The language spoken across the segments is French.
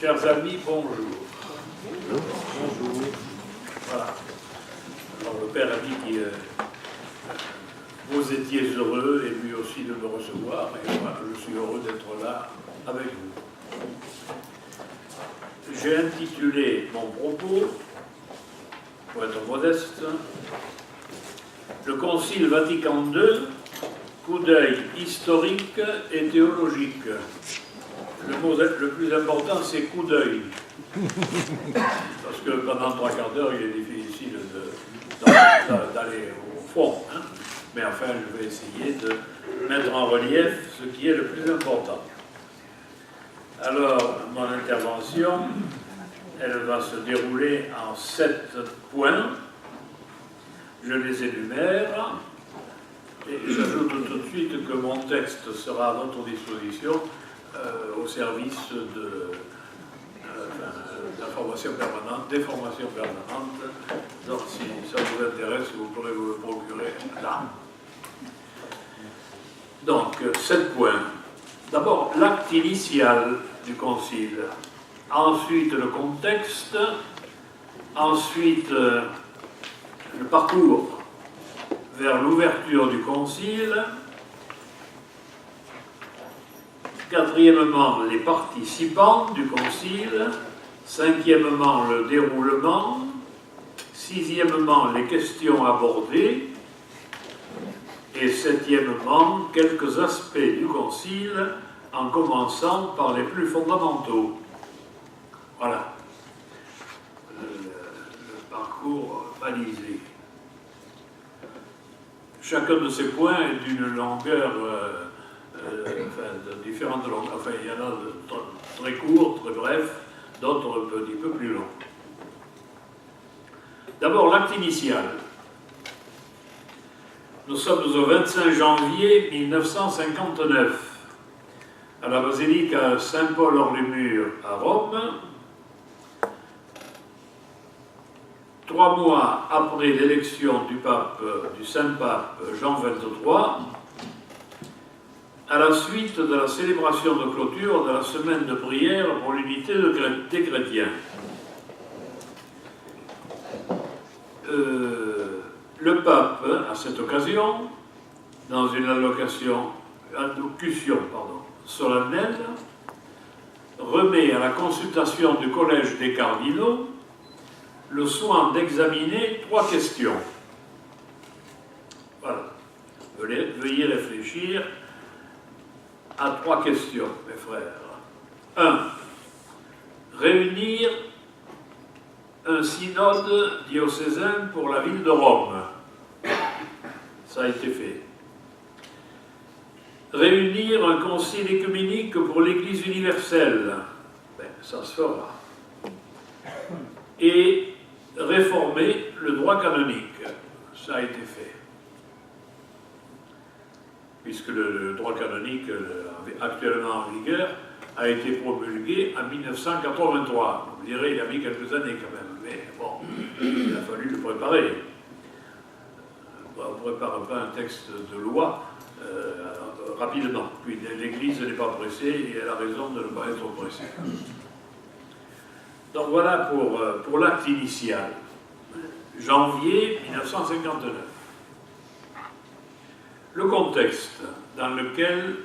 Chers amis, bonjour. Bonjour. Voilà. Alors le père a dit que vous étiez heureux et lui aussi de me recevoir, et moi je suis heureux d'être là avec vous. J'ai intitulé mon propos, pour être modeste, le Concile Vatican II, coup d'œil historique et théologique. Le mot le plus important, c'est coup d'œil. Parce que pendant 3 quarts d'heure, il est difficile d'aller au fond. Hein. Mais enfin, je vais essayer de mettre en relief ce qui est le plus important. Alors, mon intervention, elle va se dérouler en 7 points. Je les énumère. Et j'ajoute tout de suite que mon texte sera à votre disposition au service d'information permanente, des formations permanentes. Donc, si ça vous intéresse, vous pourrez vous le procurer là. Donc, 7 points. D'abord, l'acte initial du Concile. Ensuite, le contexte. Ensuite, le parcours vers l'ouverture du Concile. Quatrièmement, les participants du Concile. Cinquièmement, le déroulement. Sixièmement, les questions abordées. Et septièmement, quelques aspects du Concile, en commençant par les plus fondamentaux. Voilà. Le parcours balisé. Chacun de ces points est d'une longueur, de différentes longueurs. Enfin, il y en a de très courts, très brefs, d'autres un petit peu plus longs. D'abord, l'acte initial. Nous sommes au 25 janvier 1959, à la basilique Saint-Paul-hors-les-Murs à Rome. 3 mois après l'élection du Saint-Pape Jean XXIII, à la suite de la célébration de clôture de la semaine de prière pour l'unité des chrétiens. Le pape, à cette occasion, dans une allocution solennelle, remet à la consultation du collège des cardinaux le soin d'examiner 3 questions. Voilà. Veuillez réfléchir à 3 questions, mes frères. 1. Réunir un synode diocésain pour la ville de Rome. Ça a été fait. Réunir un concile œcuménique pour l'Église universelle. Ben, ça se fera. Et réformer le droit canonique. Ça a été fait. Puisque le droit canonique actuellement en vigueur a été promulgué en 1983. Vous direz, il a mis quelques années quand même. Mais bon, il a fallu le préparer. On ne prépare pas un texte de loi rapidement. Puis l'Église n'est pas pressée et elle a raison de ne pas être pressée. Donc voilà pour l'acte initial. Janvier 1959. Le contexte dans lequel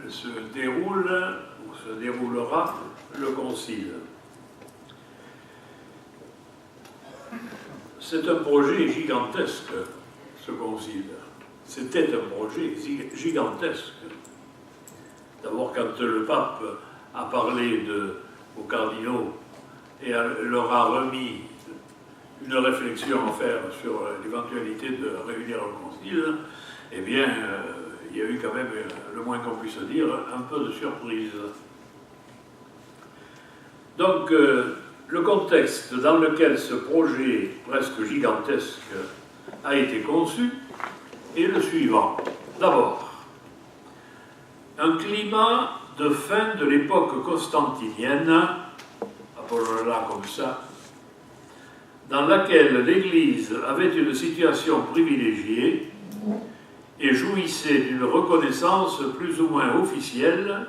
se déroule ou se déroulera le Concile. C'est un projet gigantesque, ce Concile. C'était un projet gigantesque. D'abord, quand le pape a parlé aux cardinaux et leur a remis une réflexion à faire sur l'éventualité de réunir un Concile, eh bien, il y a eu quand même, le moins qu'on puisse dire, un peu de surprise. Donc, le contexte dans lequel ce projet presque gigantesque a été conçu est le suivant. D'abord, un climat de fin de l'époque constantinienne, appelons-la comme ça, dans laquelle l'Église avait une situation privilégiée et jouissait d'une reconnaissance plus ou moins officielle,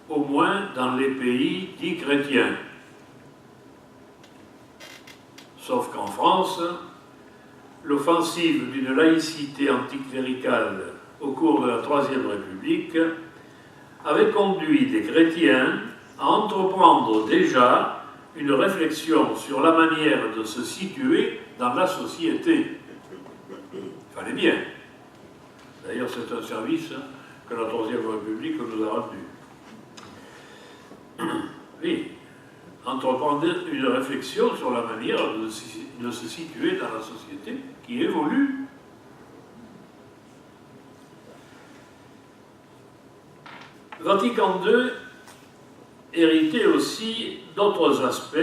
au moins dans les pays dits chrétiens. Sauf qu'en France, l'offensive d'une laïcité anticléricale au cours de la Troisième République avait conduit des chrétiens à entreprendre déjà une réflexion sur la manière de se situer dans la société. Il fallait bien. D'ailleurs, c'est un service que la Troisième République nous a rendu. Oui, entreprendre une réflexion sur la manière de se situer dans la société qui évolue. Vatican II héritait aussi d'autres aspects.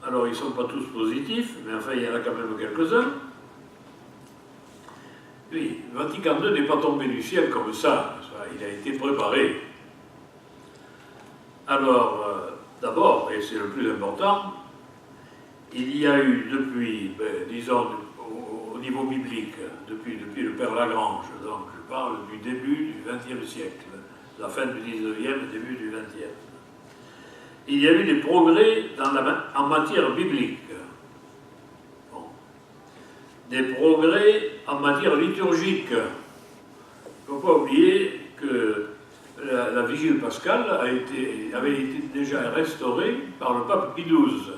Alors, ils ne sont pas tous positifs, mais enfin, il y en a quand même quelques-uns. Oui, Vatican II n'est pas tombé du ciel comme ça. Il a été préparé. Alors, d'abord, et c'est le plus important, il y a eu depuis, disons, au niveau biblique, depuis le Père Lagrange, donc je parle du début du XXe siècle, la fin du XIXe, début du XXe. Il y a eu des progrès en matière biblique. Bon. Des progrès en matière liturgique. Il ne faut pas oublier que la vigile pascale avait été déjà restaurée par le pape Pie XII,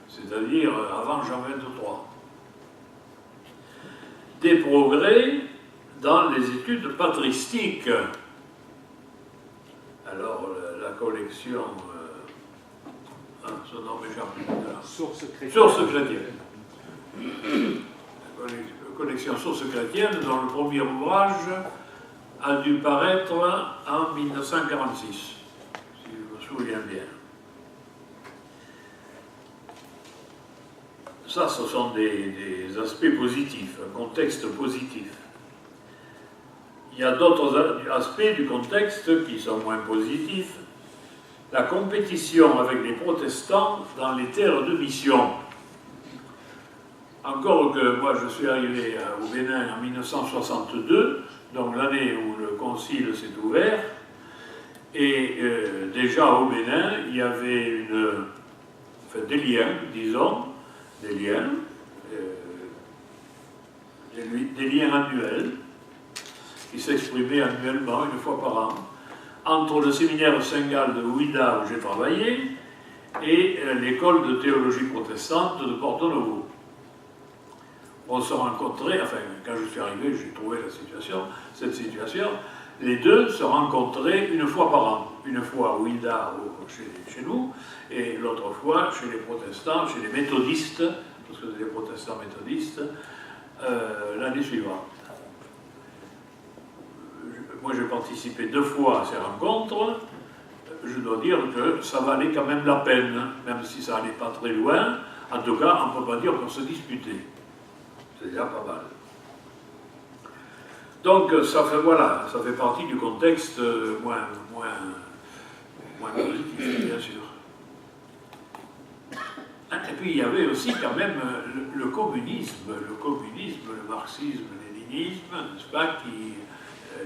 c'est-à-dire avant Jean XXIII. Des progrès dans les études patristiques. Alors, la collection, son nom m'échappe plus tard. Sources chrétiennes. Sources chrétiennes. La collection Sources chrétiennes, dont le premier ouvrage a dû paraître en 1946, si je me souviens bien. Ça, ce sont des aspects positifs, un contexte positif. Il y a d'autres aspects du contexte qui sont moins positifs. La compétition avec les protestants dans les terres de mission. Encore que moi je suis arrivé au Bénin en 1962, donc l'année où le concile s'est ouvert, et déjà au Bénin, il y avait des liens, disons, des liens annuels, qui s'exprimaient annuellement, une fois par an, entre le séminaire Saint-Gall de Ouida, où j'ai travaillé, et l'école de théologie protestante de Porto-Novo. On se rencontrait, enfin, quand je suis arrivé, j'ai trouvé cette situation, les deux se rencontraient une fois par an. Une fois à Ouida, chez nous, et l'autre fois chez les protestants, chez les méthodistes, parce que c'est des protestants méthodistes, l'année suivante. Moi, j'ai participé 2 fois à ces rencontres. Je dois dire que ça valait quand même la peine, même si ça n'allait pas très loin. En tout cas, on ne peut pas dire qu'on se disputait. C'est déjà pas mal. Donc, ça fait partie du contexte moins positif, bien sûr. Et puis, il y avait aussi quand même le communisme, le marxisme, le léninisme, n'est-ce pas,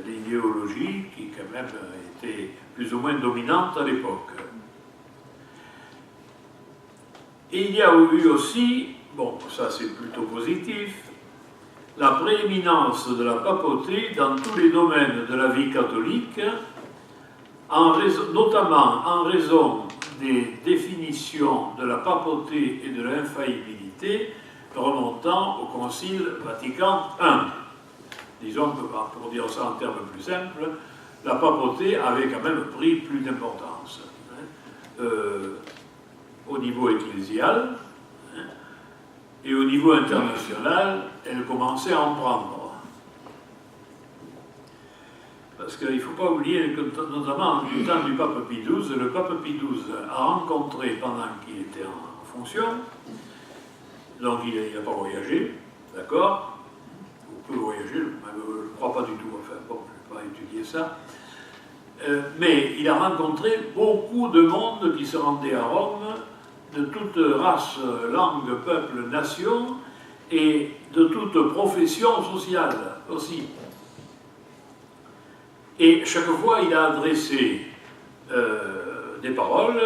l'idéologie qui quand même était plus ou moins dominante à l'époque. Et il y a eu aussi, bon, ça c'est plutôt positif, la prééminence de la papauté dans tous les domaines de la vie catholique, notamment en raison des définitions de la papauté et de l'infaillibilité remontant au Concile Vatican I. Disons que, pour dire ça en termes plus simples, la papauté avait quand même pris plus d'importance au niveau ecclésial, et au niveau international, elle commençait à en prendre. Parce qu'il ne faut pas oublier que, notamment du temps du pape Pie XII, le pape Pie XII a rencontré, pendant qu'il était en fonction, donc il n'a pas voyagé, d'accord, ou peu voyagé, je ne crois pas du tout, enfin bon, je n'ai pas étudié ça, mais il a rencontré beaucoup de monde qui se rendait à Rome, de toute race, langue, peuple, nation, et de toute profession sociale aussi. Et chaque fois, il a adressé des paroles,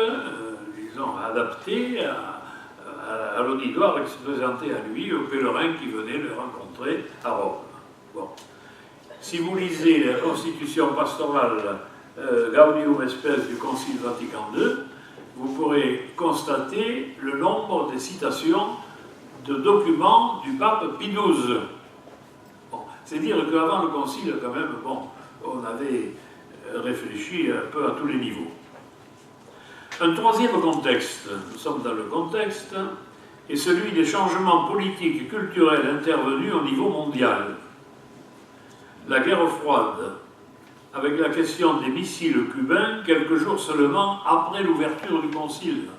disons, adaptées à à l'auditoire et qui se présentait à lui, aux pèlerins qui venaient le rencontrer à Rome. Bon. Si vous lisez la constitution pastorale Gaudium et Spes du Concile Vatican II, vous pourrez constater le nombre des citations de documents du pape Pie XII. Bon. C'est dire qu'avant le Concile, quand même, bon, on avait réfléchi un peu à tous les niveaux. Un troisième contexte, nous sommes dans le contexte, est celui des changements politiques et culturels intervenus au niveau mondial. La guerre froide, avec la question des missiles cubains, quelques jours seulement après l'ouverture du Concile.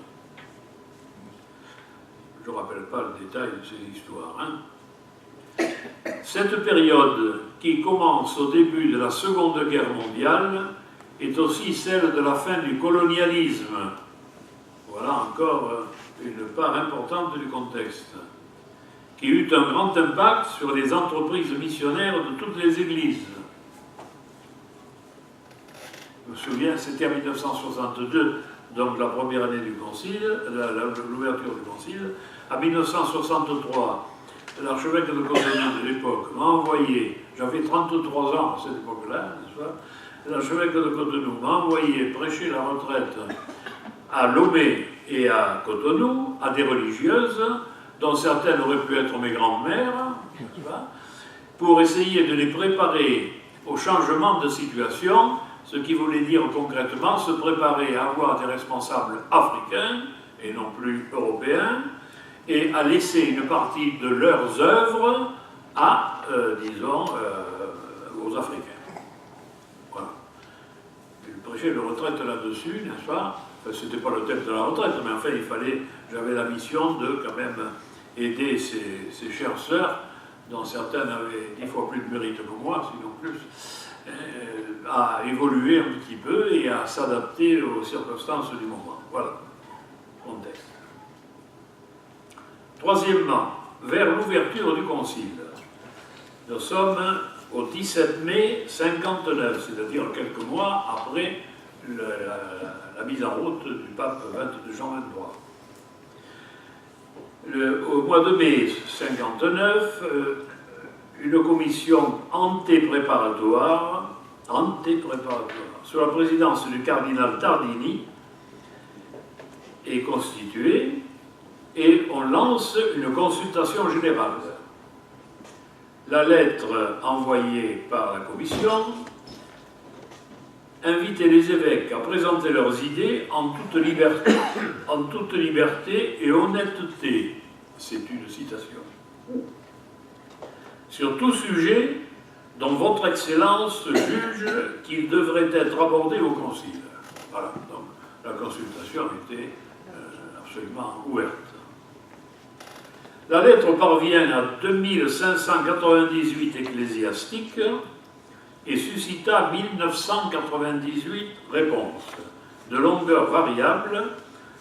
Je ne rappelle pas le détail de ces histoires. Hein. Cette période, qui commence au début de la Seconde Guerre mondiale, est aussi celle de la fin du colonialisme. Voilà encore une part importante du contexte, qui eut un grand impact sur les entreprises missionnaires de toutes les églises. Je me souviens, c'était en 1962, donc la première année du Concile, l'ouverture du Concile. En 1963, l'archevêque de Cotonou de l'époque m'a envoyé, j'avais 33 ans à cette époque-là, n'est-ce pas? L'archevêque de Cotonou m'a envoyé prêcher la retraite à Lomé et à Cotonou, à des religieuses, dont certaines auraient pu être mes grands-mères, pour essayer de les préparer au changement de situation, ce qui voulait dire concrètement se préparer à avoir des responsables africains, et non plus européens, et à laisser une partie de leurs œuvres à, disons, aux Africains. Voilà. Il prêchait de retraite là-dessus, n'est-ce pas? Enfin, c'était pas le thème de la retraite, mais enfin, j'avais la mission de quand même aider ces chères sœurs, dont certaines avaient 10 fois plus de mérite que moi, sinon plus, à évoluer un petit peu et à s'adapter aux circonstances du moment. Voilà, contexte. Troisièmement, vers l'ouverture du Concile. Nous sommes au 17 mai 59, c'est-à-dire quelques mois après la mise en route du pape Jean XXIII. Au mois de mai 59, une commission anté-préparatoire, sous la présidence du cardinal Tardini, est constituée et on lance une consultation générale. La lettre envoyée par la commission invitait les évêques à présenter leurs idées en toute liberté et honnêteté. C'est une citation. Sur tout sujet dont votre Excellence juge qu'il devrait être abordé au Concile. Voilà, donc la consultation était absolument ouverte. La lettre parvient à 2598 ecclésiastiques et suscita 1998 réponses, de longueur variable,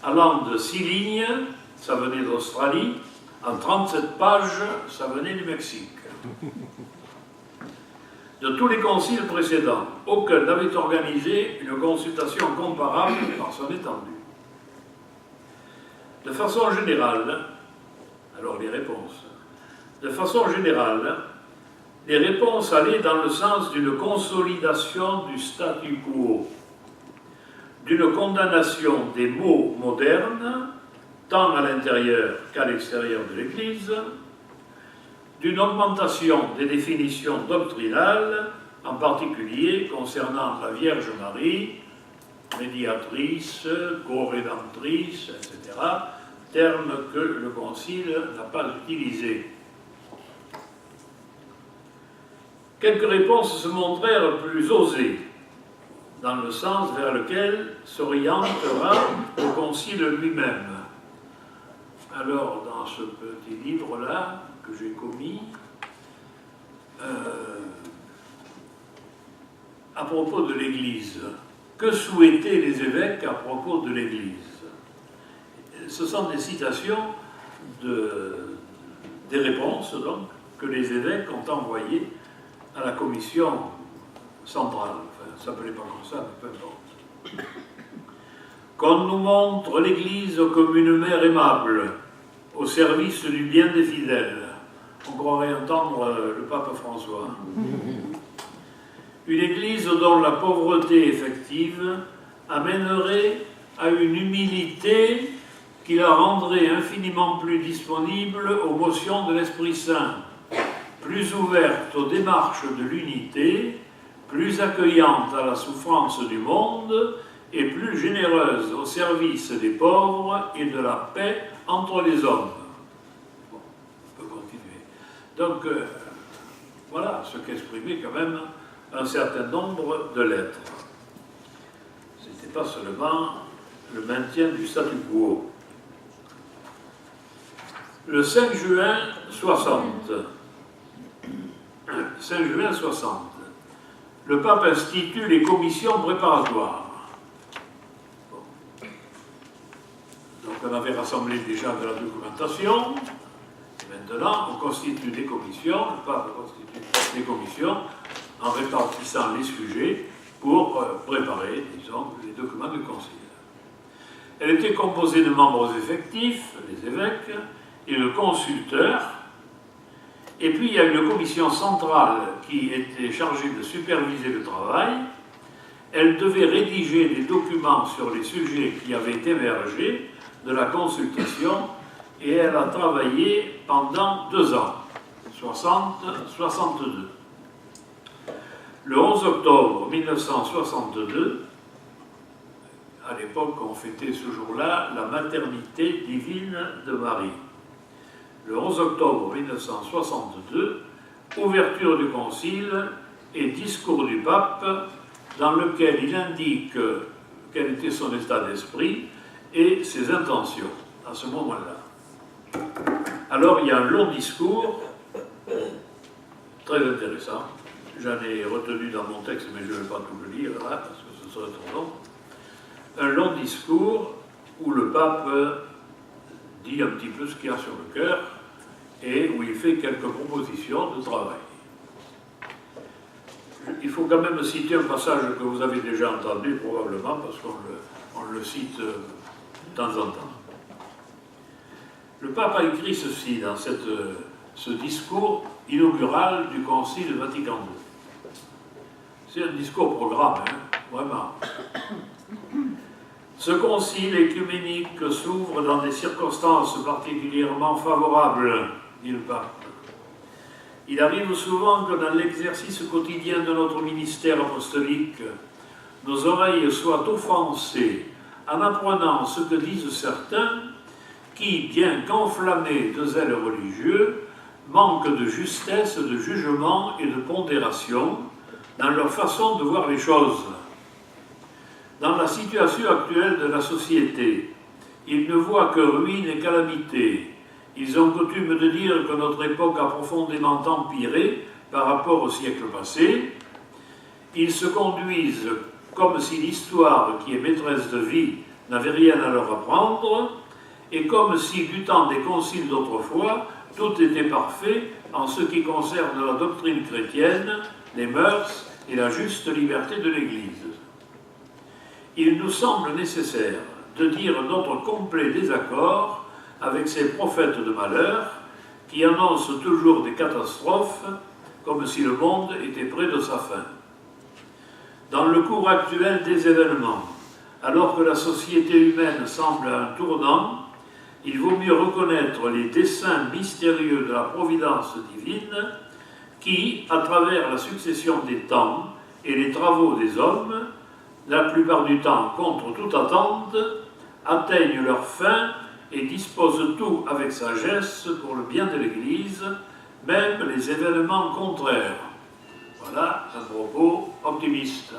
allant de 6 lignes, ça venait d'Australie, en 37 pages, ça venait du Mexique. De tous les conciles précédents, aucun n'avait organisé une consultation comparable par son étendue. De façon générale, alors les réponses. De façon générale, les réponses allaient dans le sens d'une consolidation du statu quo, d'une condamnation des maux modernes, tant à l'intérieur qu'à l'extérieur de l'Église, d'une augmentation des définitions doctrinales, en particulier concernant la Vierge Marie, médiatrice, co-rédemptrice, etc., terme que le Concile n'a pas utilisé. Quelques réponses se montrèrent plus osées, dans le sens vers lequel s'orientera le Concile lui-même. Alors, dans ce petit livre-là, que j'ai commis, à propos de l'Église, que souhaitaient les évêques à propos de l'Église? Ce sont des citations des réponses donc, que les évêques ont envoyées à la commission centrale. Enfin, ça ne s'appelait pas comme ça, mais peu importe. Qu'on nous montre l'Église comme une mère aimable, au service du bien des fidèles. On croirait entendre le pape François. Une Église dont la pauvreté effective amènerait à une humilité qui la rendrait infiniment plus disponible aux motions de l'Esprit Saint, plus ouverte aux démarches de l'unité, plus accueillante à la souffrance du monde et plus généreuse au service des pauvres et de la paix entre les hommes. Bon, on peut continuer. Donc, voilà ce qu'exprimait quand même un certain nombre de lettres. Ce n'était pas seulement le maintien du statu quo. Le 5 juin 60, le pape institue les commissions préparatoires. Bon. Donc on avait rassemblé déjà de la documentation. Maintenant, on constitue des commissions, le pape constitue des commissions en répartissant les sujets pour préparer, disons, les documents du Concile. Elle était composée de membres effectifs, les évêques, et de consulteurs, et puis il y a une commission centrale qui était chargée de superviser le travail. Elle devait rédiger des documents sur les sujets qui avaient émergé de la consultation, et elle a travaillé pendant 2 ans, 60-62. Le 11 octobre 1962, à l'époque on fêtait ce jour-là la maternité divine de Marie. Le 11 octobre 1962, ouverture du Concile et discours du pape dans lequel il indique quel était son état d'esprit et ses intentions à ce moment-là. Alors il y a un long discours, très intéressant. J'en ai retenu dans mon texte, mais je ne vais pas tout le lire là, parce que ce serait trop long. Un long discours où le pape dit un petit peu ce qu'il a sur le cœur et où il fait quelques propositions de travail. Il faut quand même citer un passage que vous avez déjà entendu probablement, parce qu'on le cite de temps en temps. Le pape a écrit ceci dans ce discours inaugural du Concile Vatican II. C'est un discours programme, hein, vraiment. Ce concile écuménique s'ouvre dans des circonstances particulièrement favorables, dit le pape. Il arrive souvent que dans l'exercice quotidien de notre ministère apostolique, nos oreilles soient offensées en apprenant ce que disent certains qui, bien qu'enflammés de zèle religieux, manquent de justesse, de jugement et de pondération dans leur façon de voir les choses. Dans la situation actuelle de la société, ils ne voient que ruine et calamité. Ils ont coutume de dire que notre époque a profondément empiré par rapport au siècle passé. Ils se conduisent comme si l'histoire, qui est maîtresse de vie, n'avait rien à leur apprendre, et comme si, du temps des conciles d'autrefois, tout était parfait en ce qui concerne la doctrine chrétienne, les mœurs et la juste liberté de l'Église. Il nous semble nécessaire de dire notre complet désaccord avec ces prophètes de malheur qui annoncent toujours des catastrophes comme si le monde était près de sa fin. Dans le cours actuel des événements, alors que la société humaine semble à un tournant, il vaut mieux reconnaître les desseins mystérieux de la providence divine qui, à travers la succession des temps et les travaux des hommes, la plupart du temps contre toute attente, atteignent leur fin et disposent tout avec sagesse pour le bien de l'Église, même les événements contraires. Voilà un propos optimiste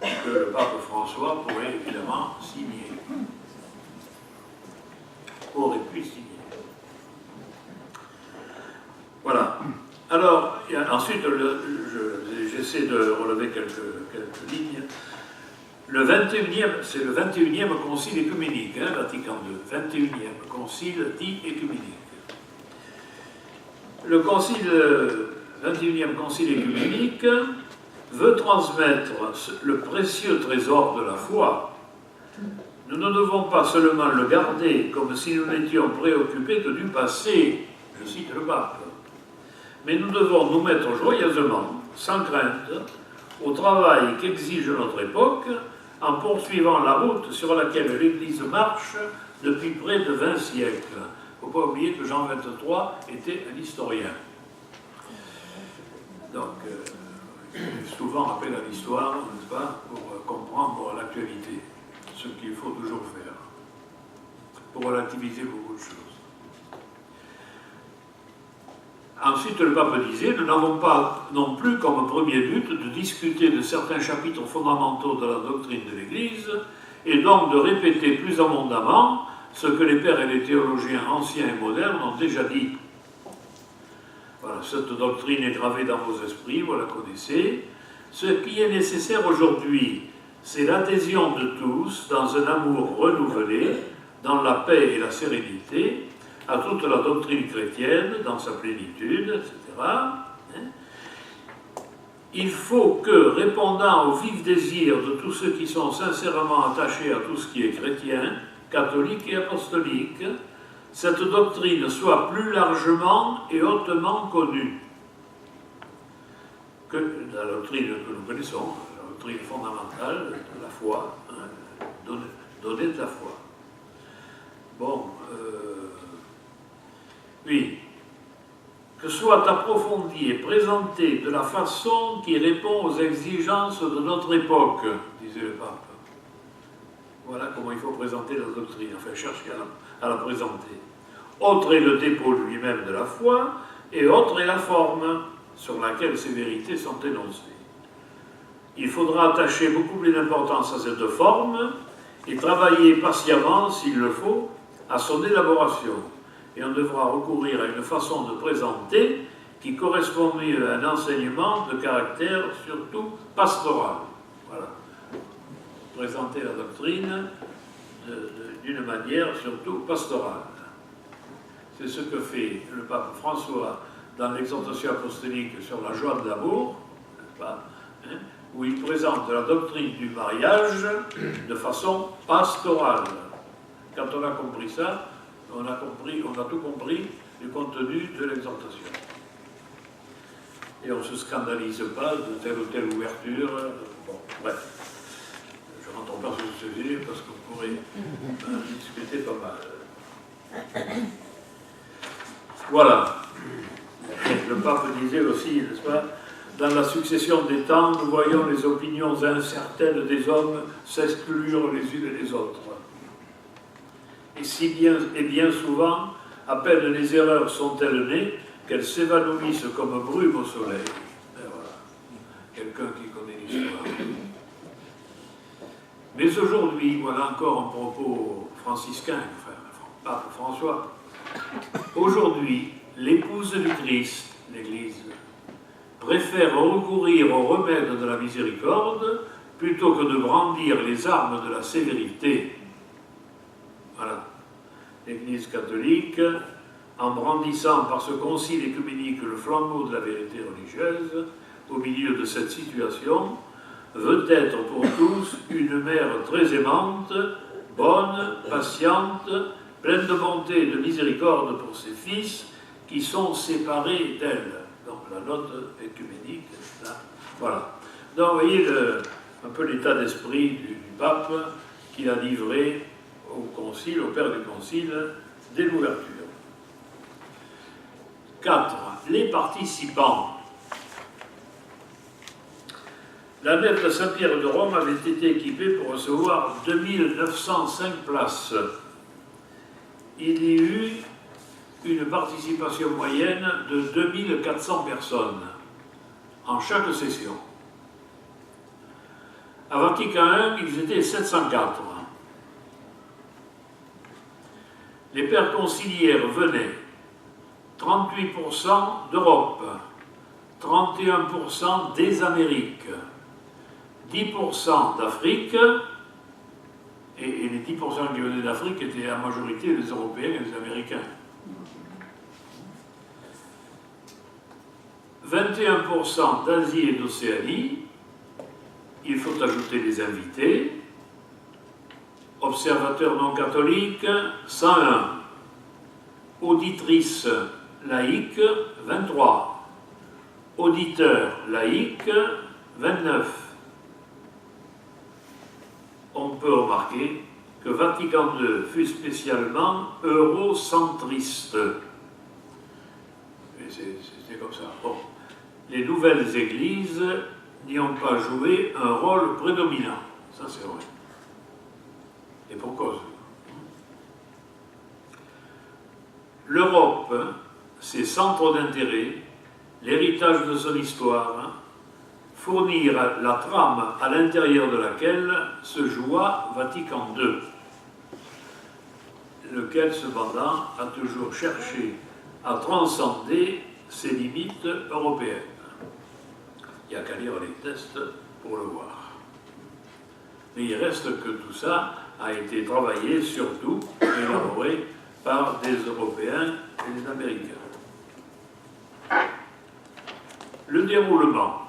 que le pape François pourrait évidemment signer. Aurait pu signer. Voilà. Alors, ensuite, j'essaie de relever quelques lignes. C'est le 21e concile écuménique, hein, Vatican II, 21e concile dit écuménique. Le 21e concile écuménique veut transmettre le précieux trésor de la foi nous ne devons pas seulement le garder comme si nous n'étions préoccupés que du passé, je cite le pape, mais nous devons nous mettre joyeusement, sans crainte, au travail qu'exige notre époque, en poursuivant la route sur laquelle l'Église marche depuis près de 20 siècles. Il ne faut pas oublier que Jean XXIII était un historien. Donc, souvent appel à l'histoire, n'est-ce pas, pour comprendre l'actualité, ce qu'il faut toujours faire, pour relativiser beaucoup de choses. Ensuite, le pape disait, nous n'avons pas non plus comme premier but de discuter de certains chapitres fondamentaux de la doctrine de l'Église, et donc de répéter plus abondamment ce que les pères et les théologiens anciens et modernes ont déjà dit. Voilà, cette doctrine est gravée dans vos esprits, vous la connaissez. Ce qui est nécessaire aujourd'hui, c'est l'adhésion de tous dans un amour renouvelé, dans la paix et la sérénité, à toute la doctrine chrétienne, dans sa plénitude, etc. Il faut que, répondant au vif désir de tous ceux qui sont sincèrement attachés à tout ce qui est chrétien, catholique et apostolique, cette doctrine soit plus largement et hautement connue que la doctrine que nous connaissons, la doctrine fondamentale de la foi, donner de la foi. Bon, oui, que soit approfondie et présentée de la façon qui répond aux exigences de notre époque, disait le pape. Voilà comment il faut présenter la doctrine, enfin chercher à la présenter. Autre est le dépôt lui-même de la foi, et autre est la forme sur laquelle ces vérités sont énoncées. Il faudra attacher beaucoup plus d'importance à cette forme et travailler patiemment, s'il le faut, à son élaboration. Et on devra recourir à une façon de présenter qui correspond mieux à un enseignement de caractère surtout pastoral. Voilà. Présenter la doctrine d'une manière surtout pastorale. C'est ce que fait le pape François dans l'exhortation apostolique sur la joie de l'amour, n'est-ce pas, où il présente la doctrine du mariage de façon pastorale. Quand on a compris ça, on a tout compris du contenu de l'exhortation. Et on ne se scandalise pas de telle ou telle ouverture. Bon, bref. Je ne rentre pas sur ce sujet parce qu'on pourrait discuter pas mal. Voilà. Le pape disait aussi, n'est-ce pas, dans la succession des temps, nous voyons les opinions incertaines des hommes s'exclure les unes et les autres. Et bien souvent, à peine les erreurs sont-elles nées, qu'elles s'évanouissent comme brume au soleil. Et voilà. Quelqu'un qui connaît l'histoire. Mais aujourd'hui, voilà encore un propos franciscain, enfin, pape François. Aujourd'hui, l'épouse du Christ, l'Église, préfère recourir au remède de la miséricorde plutôt que de brandir les armes de la sévérité. Voilà. L'Église catholique, en brandissant par ce concile écuménique le flambeau de la vérité religieuse, au milieu de cette situation, veut être pour tous une mère très aimante, bonne, patiente, pleine de bonté et de miséricorde pour ses fils qui sont séparés d'elle. Donc la note écuménique, là, voilà. Donc vous voyez un peu l'état d'esprit du pape qu'il a livré au concile, au père du concile, dès l'ouverture. 4. Les participants. La nef de Saint-Pierre de Rome avait été équipée pour recevoir 2905 places. Il y eut une participation moyenne de 2400 personnes en chaque session. À Vatican I, ils étaient 704. Les pères conciliaires venaient 38% d'Europe, 31% des Amériques, 10% d'Afrique, et les 10% qui venaient d'Afrique étaient en majorité les Européens et les Américains. 21% d'Asie et d'Océanie, il faut ajouter les invités, Observateurs non catholiques, 101. Auditrices laïques, 23. Auditeurs laïques, 29. On peut remarquer que Vatican II fut spécialement eurocentriste. C'est comme ça. Bon. Les nouvelles églises n'y ont pas joué un rôle prédominant. Ça, c'est vrai. Et pour cause. L'Europe, ses centres d'intérêt, l'héritage de son histoire, fournirent la trame à l'intérieur de laquelle se joua Vatican II, lequel cependant a toujours cherché à transcender ses limites européennes. Il n'y a qu'à lire les textes pour le voir. Mais il reste que tout ça a été travaillé surtout et élaboré par des Européens et des Américains. Le déroulement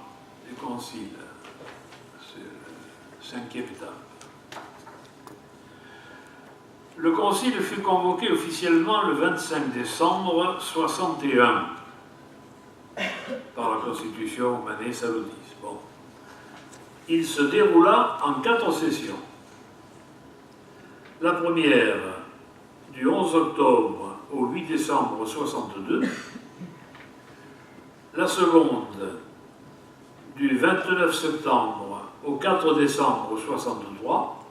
du concile, c'est la 5e étape. Le concile fut convoqué officiellement le 25 décembre 61 par la Constitution Manet Salodis. Bon. Il se déroula en 4 sessions. La première, du 11 octobre au 8 décembre 62. La seconde, du 29 septembre au 4 décembre 63.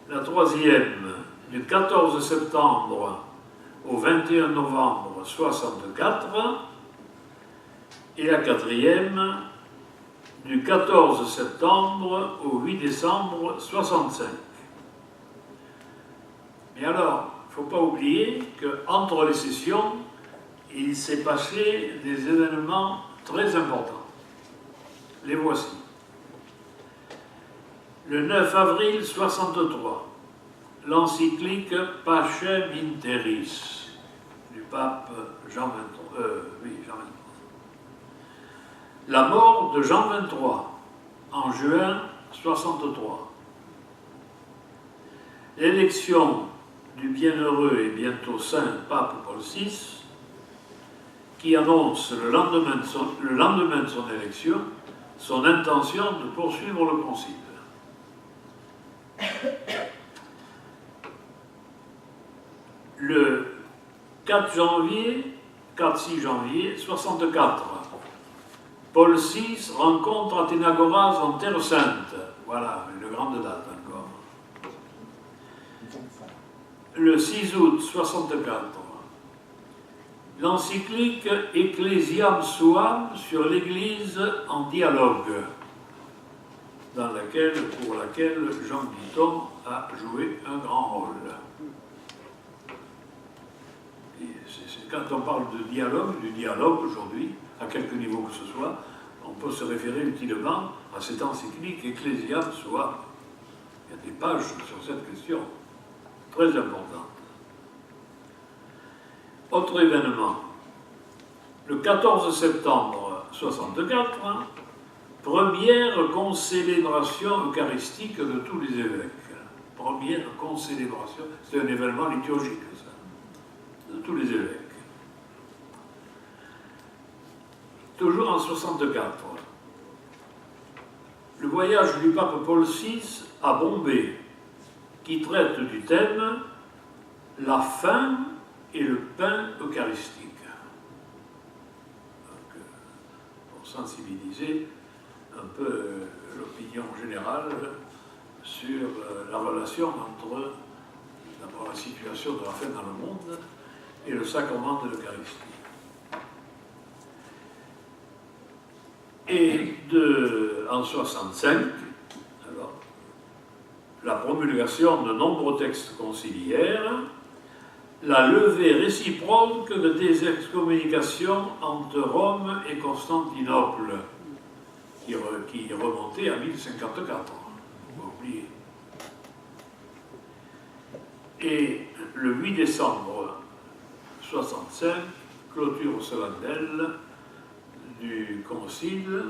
La troisième, du 14 septembre au 21 novembre 64. Et la quatrième, du 14 septembre au 8 décembre 65. Mais alors, il ne faut pas oublier qu'entre les sessions, il s'est passé des événements très importants. Les voici. Le 9 avril 63, l'encyclique Pacem in Terris du pape Jean XXIII. La mort de Jean XXIII en juin 63. L'élection du bienheureux et bientôt saint pape Paul VI, qui annonce le lendemain de son élection son intention de poursuivre le concile. Le 4-6 janvier 64, Paul VI rencontre Athénagoras en Terre Sainte. Voilà, une grande date encore. Le 6 août 64, l'encyclique Ecclesiam Suam sur l'Église en dialogue, pour laquelle Jean Guiton a joué un grand rôle. Quand on parle de dialogue, du dialogue aujourd'hui, à quelque niveau que ce soit, on peut se référer utilement à cette encyclique Ecclesiam Suam. Il y a des pages sur cette question, très importante. Autre événement, le 14 septembre 64, première concélébration eucharistique de tous les évêques. Première concélébration, c'est un événement liturgique, ça, de tous les évêques. Toujours en 64, le voyage du pape Paul VI à Bombay, qui traite du thème « La faim et le pain eucharistique ». Donc, pour sensibiliser un peu l'opinion générale sur la relation entre d'abord la situation de la faim dans le monde et le sacrement de l'Eucharistie. Et en 65, alors, la promulgation de nombreux textes conciliaires, la levée réciproque des excommunications entre Rome et Constantinople, qui remontait à 1054, on va oublier. Et le 8 décembre 65, clôture solennelle du concile,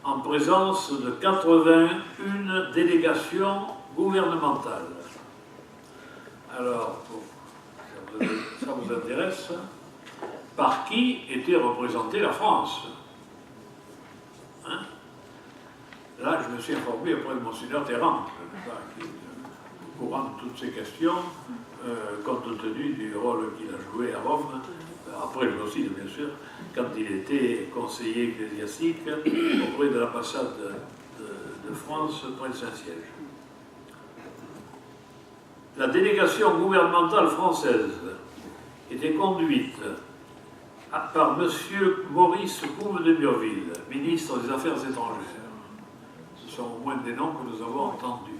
en présence de 81 délégations gouvernementale. Alors, ça vous intéresse, par qui était représentée la France? Hein? Là, je me suis informé auprès de Monseigneur Terran, qui est au courant de toutes ces questions, compte tenu du rôle qu'il a joué à Rome, après le concile bien sûr, quand il était conseiller ecclésiastique auprès de l'ambassade de France près de Saint-Siège. La délégation gouvernementale française était conduite par M. Maurice Couve de Murville, ministre des Affaires étrangères. Ce sont au moins des noms que nous avons entendus.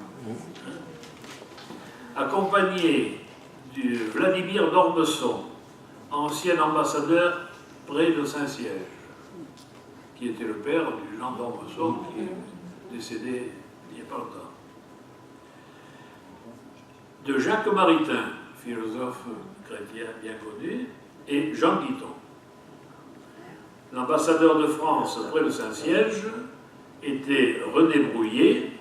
Accompagné de Vladimir d'Ormesson, ancien ambassadeur près de Saint-Siège, qui était le père du Jean d'Ormesson, qui est décédé il n'y a pas longtemps. De Jacques Maritain, philosophe chrétien bien connu, et Jean Guiton. L'ambassadeur de France près de Saint-Siège était René Brouillet,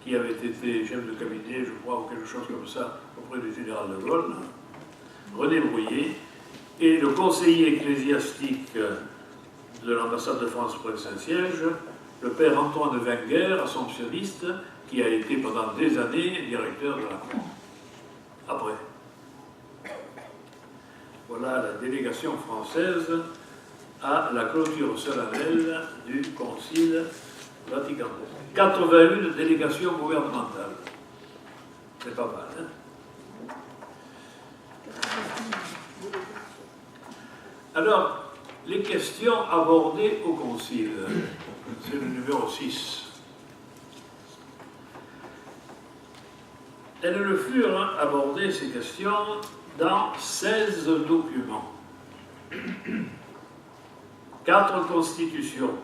qui avait été chef de cabinet, je crois, ou quelque chose comme ça, auprès du général de Gaulle. René Brouillet, et le conseiller ecclésiastique de l'ambassade de France près de Saint-Siège, le père Antoine Wenger, assomptionniste, qui a été pendant des années directeur de la Croix. Après. Voilà la délégation française à la clôture solennelle du Concile Vatican II. 81 délégations gouvernementales. C'est pas mal, hein? Alors, les questions abordées au Concile, c'est le numéro 6. Elles le furent abordées, ces questions, dans 16 documents, 4 constitutions,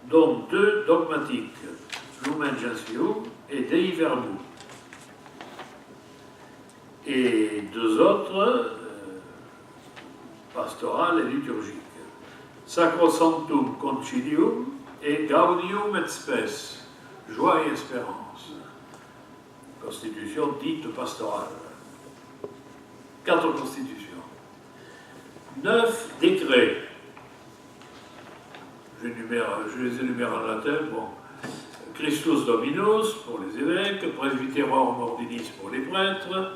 dont 2 dogmatiques, Lumen Gentium et Dei Verbum, et 2 autres, pastorales et liturgiques, Sacrosanctum Concilium et Gaudium et Spes, joie et espérance, constitution dite pastorale. 4 constitutions. 9 décrets. Je les énumère en latin. Bon. Christus Dominus pour les évêques, Presbyterorum Ordinis pour les prêtres,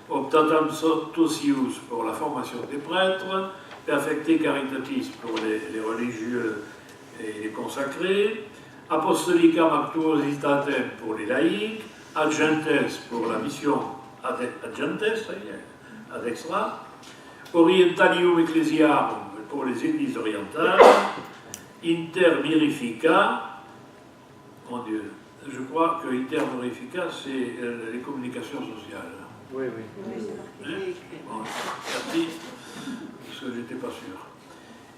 Optatam Socius pour la formation des prêtres, Perfecte Caritatis pour les religieux et les consacrés, Apostolicam Actuositatem pour les laïcs, Adjentes pour la mission Adjentes, ad extra, Orientalium Ecclesiarum pour les églises orientales, Inter Mirifica, mon Dieu, je crois que Inter Mirifica, c'est les communications sociales. Oui, oui. Hein? Bon, merci, parce que je n'étais pas sûr.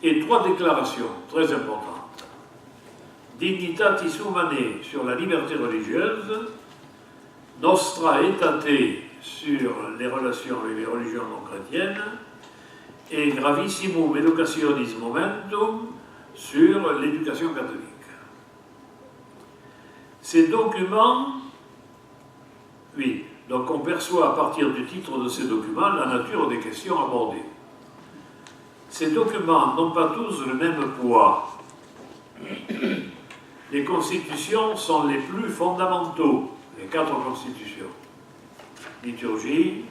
Et 3 déclarations très importantes. Dignitatis Humanae sur la liberté religieuse, Nostra Aetate sur les relations avec les religions non chrétiennes, et Gravissimum Educationis Momentum sur l'éducation catholique. Ces documents, oui, donc on perçoit à partir du titre de ces documents la nature des questions abordées. Ces documents n'ont pas tous le même poids. Les constitutions sont les plus fondamentaux, les 4 constitutions. Liturgie,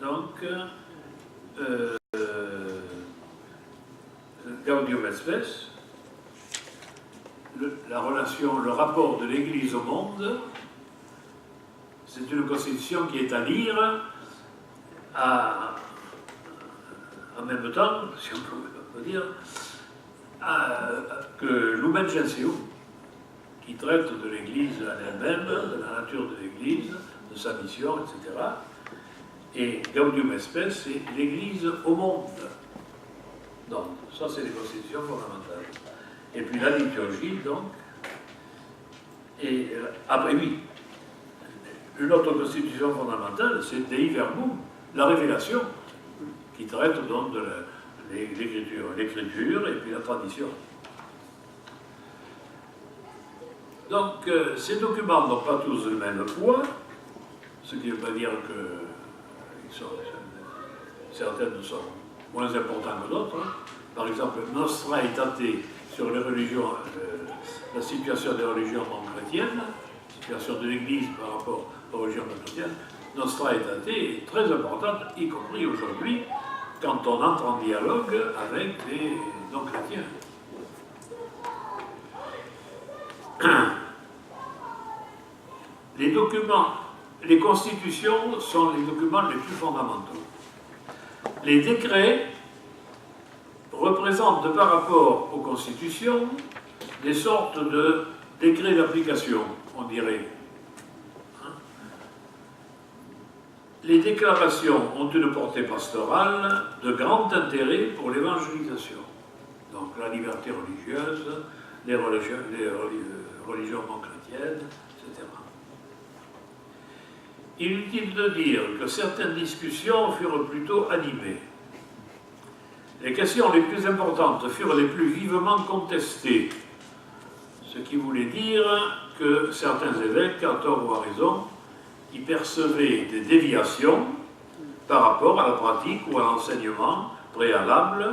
donc, Gaudium et Spes, la relation, le rapport de l'Église au monde, c'est une constitution qui est à lire en même temps, si on peut dire, que Lumen Gentium, qui traite de l'Église elle-même, de la nature de l'Église, de sa mission, etc. Et Gaudium et Spes, c'est l'Église au monde. Donc, ça, c'est les constitutions fondamentales. Et puis la liturgie, donc. Et après, oui, une autre constitution fondamentale, c'est Dei Verbum, la révélation, qui traite donc de l'écriture et puis la tradition. Donc, ces documents n'ont pas tous le même poids, ce qui ne veut pas dire que certaines sont moins importantes que d'autres. Par exemple, Nostra Aetate sur les religions, la situation des religions non chrétiennes, la situation de l'Église par rapport aux religions non chrétiennes, Nostra Aetate est très importante, y compris aujourd'hui, quand on entre en dialogue avec les non-chrétiens. Les documents, les constitutions sont les documents les plus fondamentaux. Les décrets représentent par rapport aux constitutions des sortes de décrets d'application, on dirait. Les déclarations ont une portée pastorale de grand intérêt pour l'évangélisation. Donc la liberté religieuse, les religions non chrétiennes, etc. Inutile de dire que certaines discussions furent plutôt animées. Les questions les plus importantes furent les plus vivement contestées, ce qui voulait dire que certains évêques, à tort ou à raison, y percevaient des déviations par rapport à la pratique ou à l'enseignement préalable,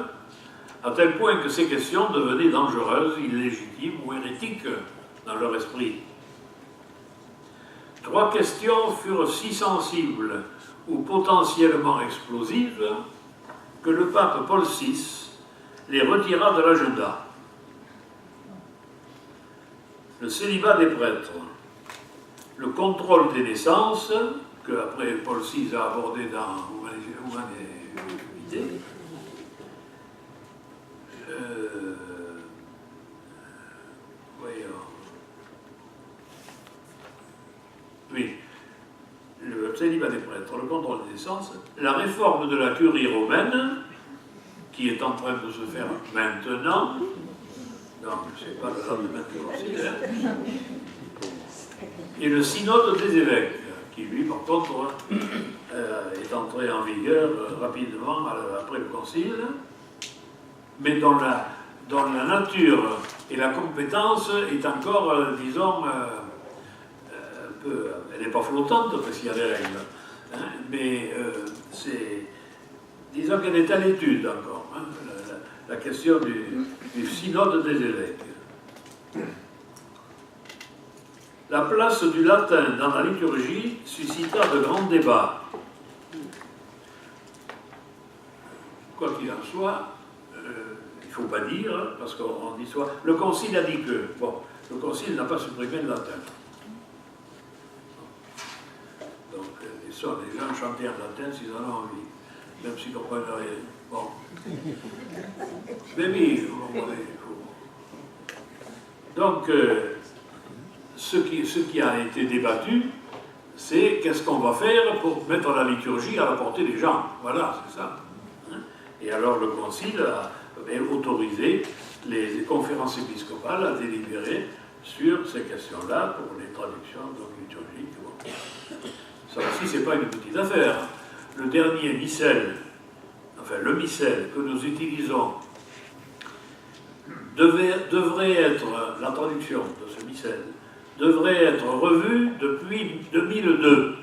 à tel point que ces questions devenaient dangereuses, illégitimes ou hérétiques dans leur esprit. 3 questions furent si sensibles ou potentiellement explosives que le pape Paul VI les retira de l'agenda. Le célibat des prêtres, le contrôle des naissances, que après Paul VI a abordé dans Humanité, oui, le célibat des prêtres, le contrôle des naissances, la réforme de la curie romaine, qui est en train de se faire maintenant, donc c'est pas le lendemain du concile, et le synode des évêques, qui lui, par contre, est entré en vigueur rapidement après le concile, mais dont la nature et la compétence est encore, disons, elle n'est pas flottante parce qu'il y a des règles, hein, mais disons qu'elle est à l'étude encore, hein, la question du synode des évêques. La place du latin dans la liturgie suscita de grands débats. Quoi qu'il en soit, il ne faut pas dire, parce qu'on dit soit... Le concile a dit que... Bon, le concile n'a pas supprimé le latin. Donc, les gens chantaient en latin s'ils en ont envie, même s'ils ne comprennent rien. Bon. Mais oui, vous comprenez. Donc, ce qui a été débattu, c'est qu'est-ce qu'on va faire pour mettre la liturgie à la portée des gens. Voilà, c'est ça. Et alors le concile a autorisé les conférences épiscopales à délibérer sur ces questions-là pour les traductions donc, liturgiques. Bon. Ça aussi, ce n'est pas une petite affaire. Le dernier missel, enfin le missel que nous utilisons, devrait être, la traduction de ce missel, devrait être revue depuis 2002.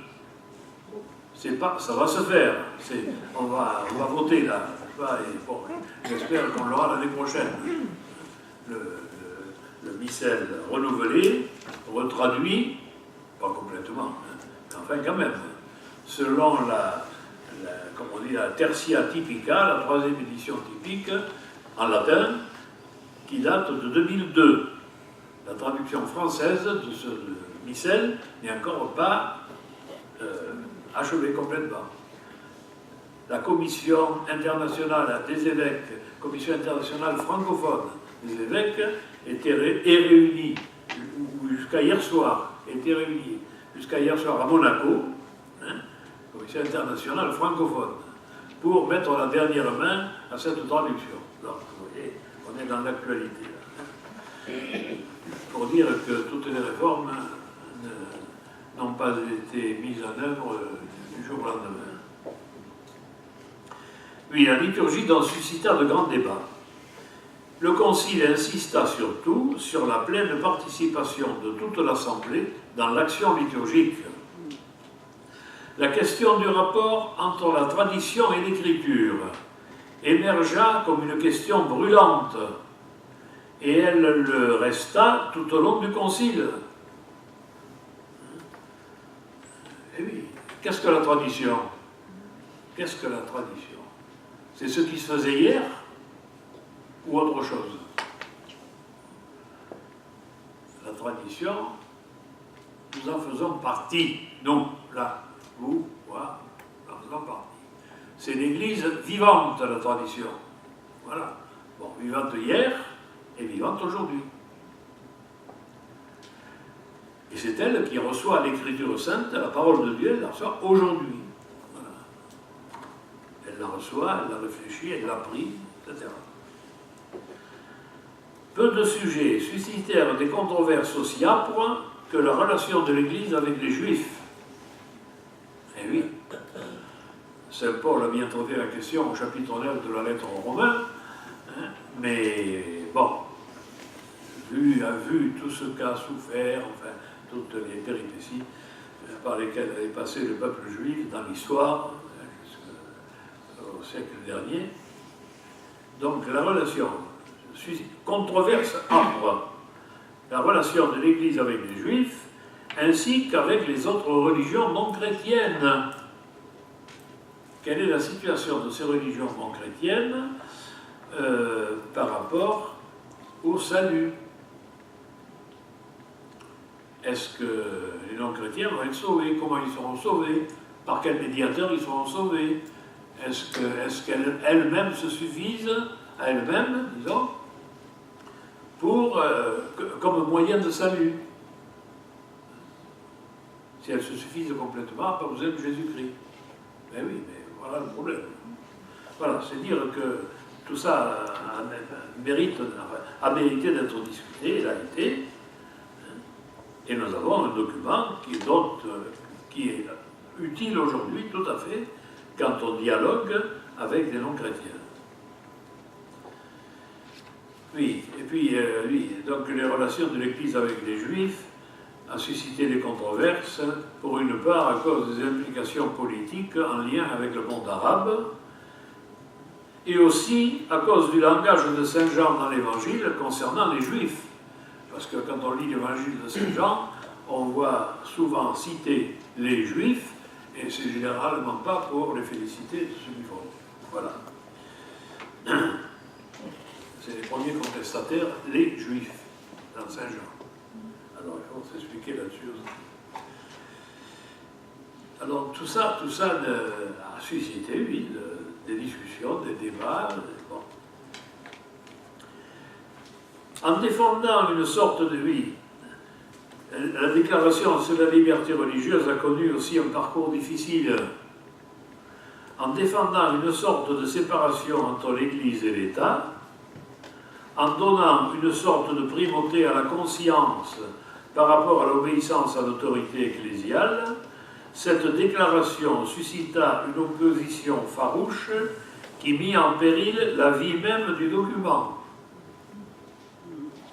Ça va se faire. On va voter là. Et bon, j'espère qu'on l'aura l'année prochaine. Le missel renouvelé, retraduit, pas complètement, hein, mais enfin quand même, selon comme on dit, la Tertia Typica, la 3e édition typique, en latin, qui date de 2002. La traduction française de ce missel n'est encore pas achevée complètement. La commission internationale des évêques, commission internationale francophone des évêques, est réunie, jusqu'à hier soir, à Monaco, hein, commission internationale francophone, pour mettre la dernière main à cette traduction. Donc, vous voyez, on est dans l'actualité. Pour dire que toutes les réformes n'ont pas été mises en œuvre du jour au lendemain. Oui, la liturgie donc suscita de grands débats. Le Concile insista surtout sur la pleine participation de toute l'Assemblée dans l'action liturgique. La question du rapport entre la tradition et l'écriture émergea comme une question brûlante, et elle le resta tout au long du Concile. Et oui, qu'est-ce que la tradition? Qu'est-ce que la tradition? C'est ce qui se faisait hier ou autre chose? La tradition, nous en faisons partie. Nous, là, vous, moi, nous en faisons partie. C'est l'Église vivante, la tradition. Voilà. Bon, vivante hier et vivante aujourd'hui. Et c'est elle qui reçoit l'Écriture sainte, la parole de Dieu, elle la reçoit aujourd'hui. Voilà. Elle la reçoit, elle la réfléchit, elle la prie, etc. Peu de sujets suscitèrent des controverses aussi âpres que la relation de l'Église avec les Juifs. Eh oui, Saint Paul a bien traité la question au chapitre 9 de la lettre aux Romains, hein, mais bon, vu tout ce qu'a souffert, enfin, toutes les péripéties par lesquelles est passé le peuple juif dans l'histoire, au siècle dernier, donc la relation, controverse âpre, la relation de l'Église avec les Juifs, ainsi qu'avec les autres religions non chrétiennes. Quelle est la situation de ces religions non chrétiennes par rapport au salut? Est-ce que les non chrétiens vont être sauvés? Comment ils seront sauvés? Par quel médiateur ils seront sauvés? Est-ce qu'elles-mêmes se suffisent à elles-mêmes, disons, comme moyen de salut? Si elles se suffisent complètement, pas besoin de Jésus-Christ. Ben oui, mais voilà le problème. Voilà, c'est dire que tout ça a mérité d'être discuté, il a été. Et nous avons un document qui est utile aujourd'hui, tout à fait, quand on dialogue avec des non-chrétiens. Oui, et puis, donc les relations de l'Église avec les Juifs a suscité des controverses, pour une part à cause des implications politiques en lien avec le monde arabe, et aussi à cause du langage de Saint Jean dans l'Évangile concernant les Juifs. Parce que quand on lit l'Évangile de Saint Jean, on voit souvent citer les Juifs, et c'est généralement pas pour les féliciter de ce qu'ils font. Voilà. C'est les premiers contestataires, les Juifs, dans Saint Jean. Alors il faut s'expliquer là-dessus aussi. Alors tout ça a suscité, oui, des discussions, des débats. Bon. En défendant une sorte de vie, la déclaration sur la liberté religieuse a connu aussi un parcours difficile. En défendant une sorte de séparation entre l'Église et l'État, en donnant une sorte de primauté à la conscience par rapport à l'obéissance à l'autorité ecclésiale, cette déclaration suscita une opposition farouche qui mit en péril la vie même du document.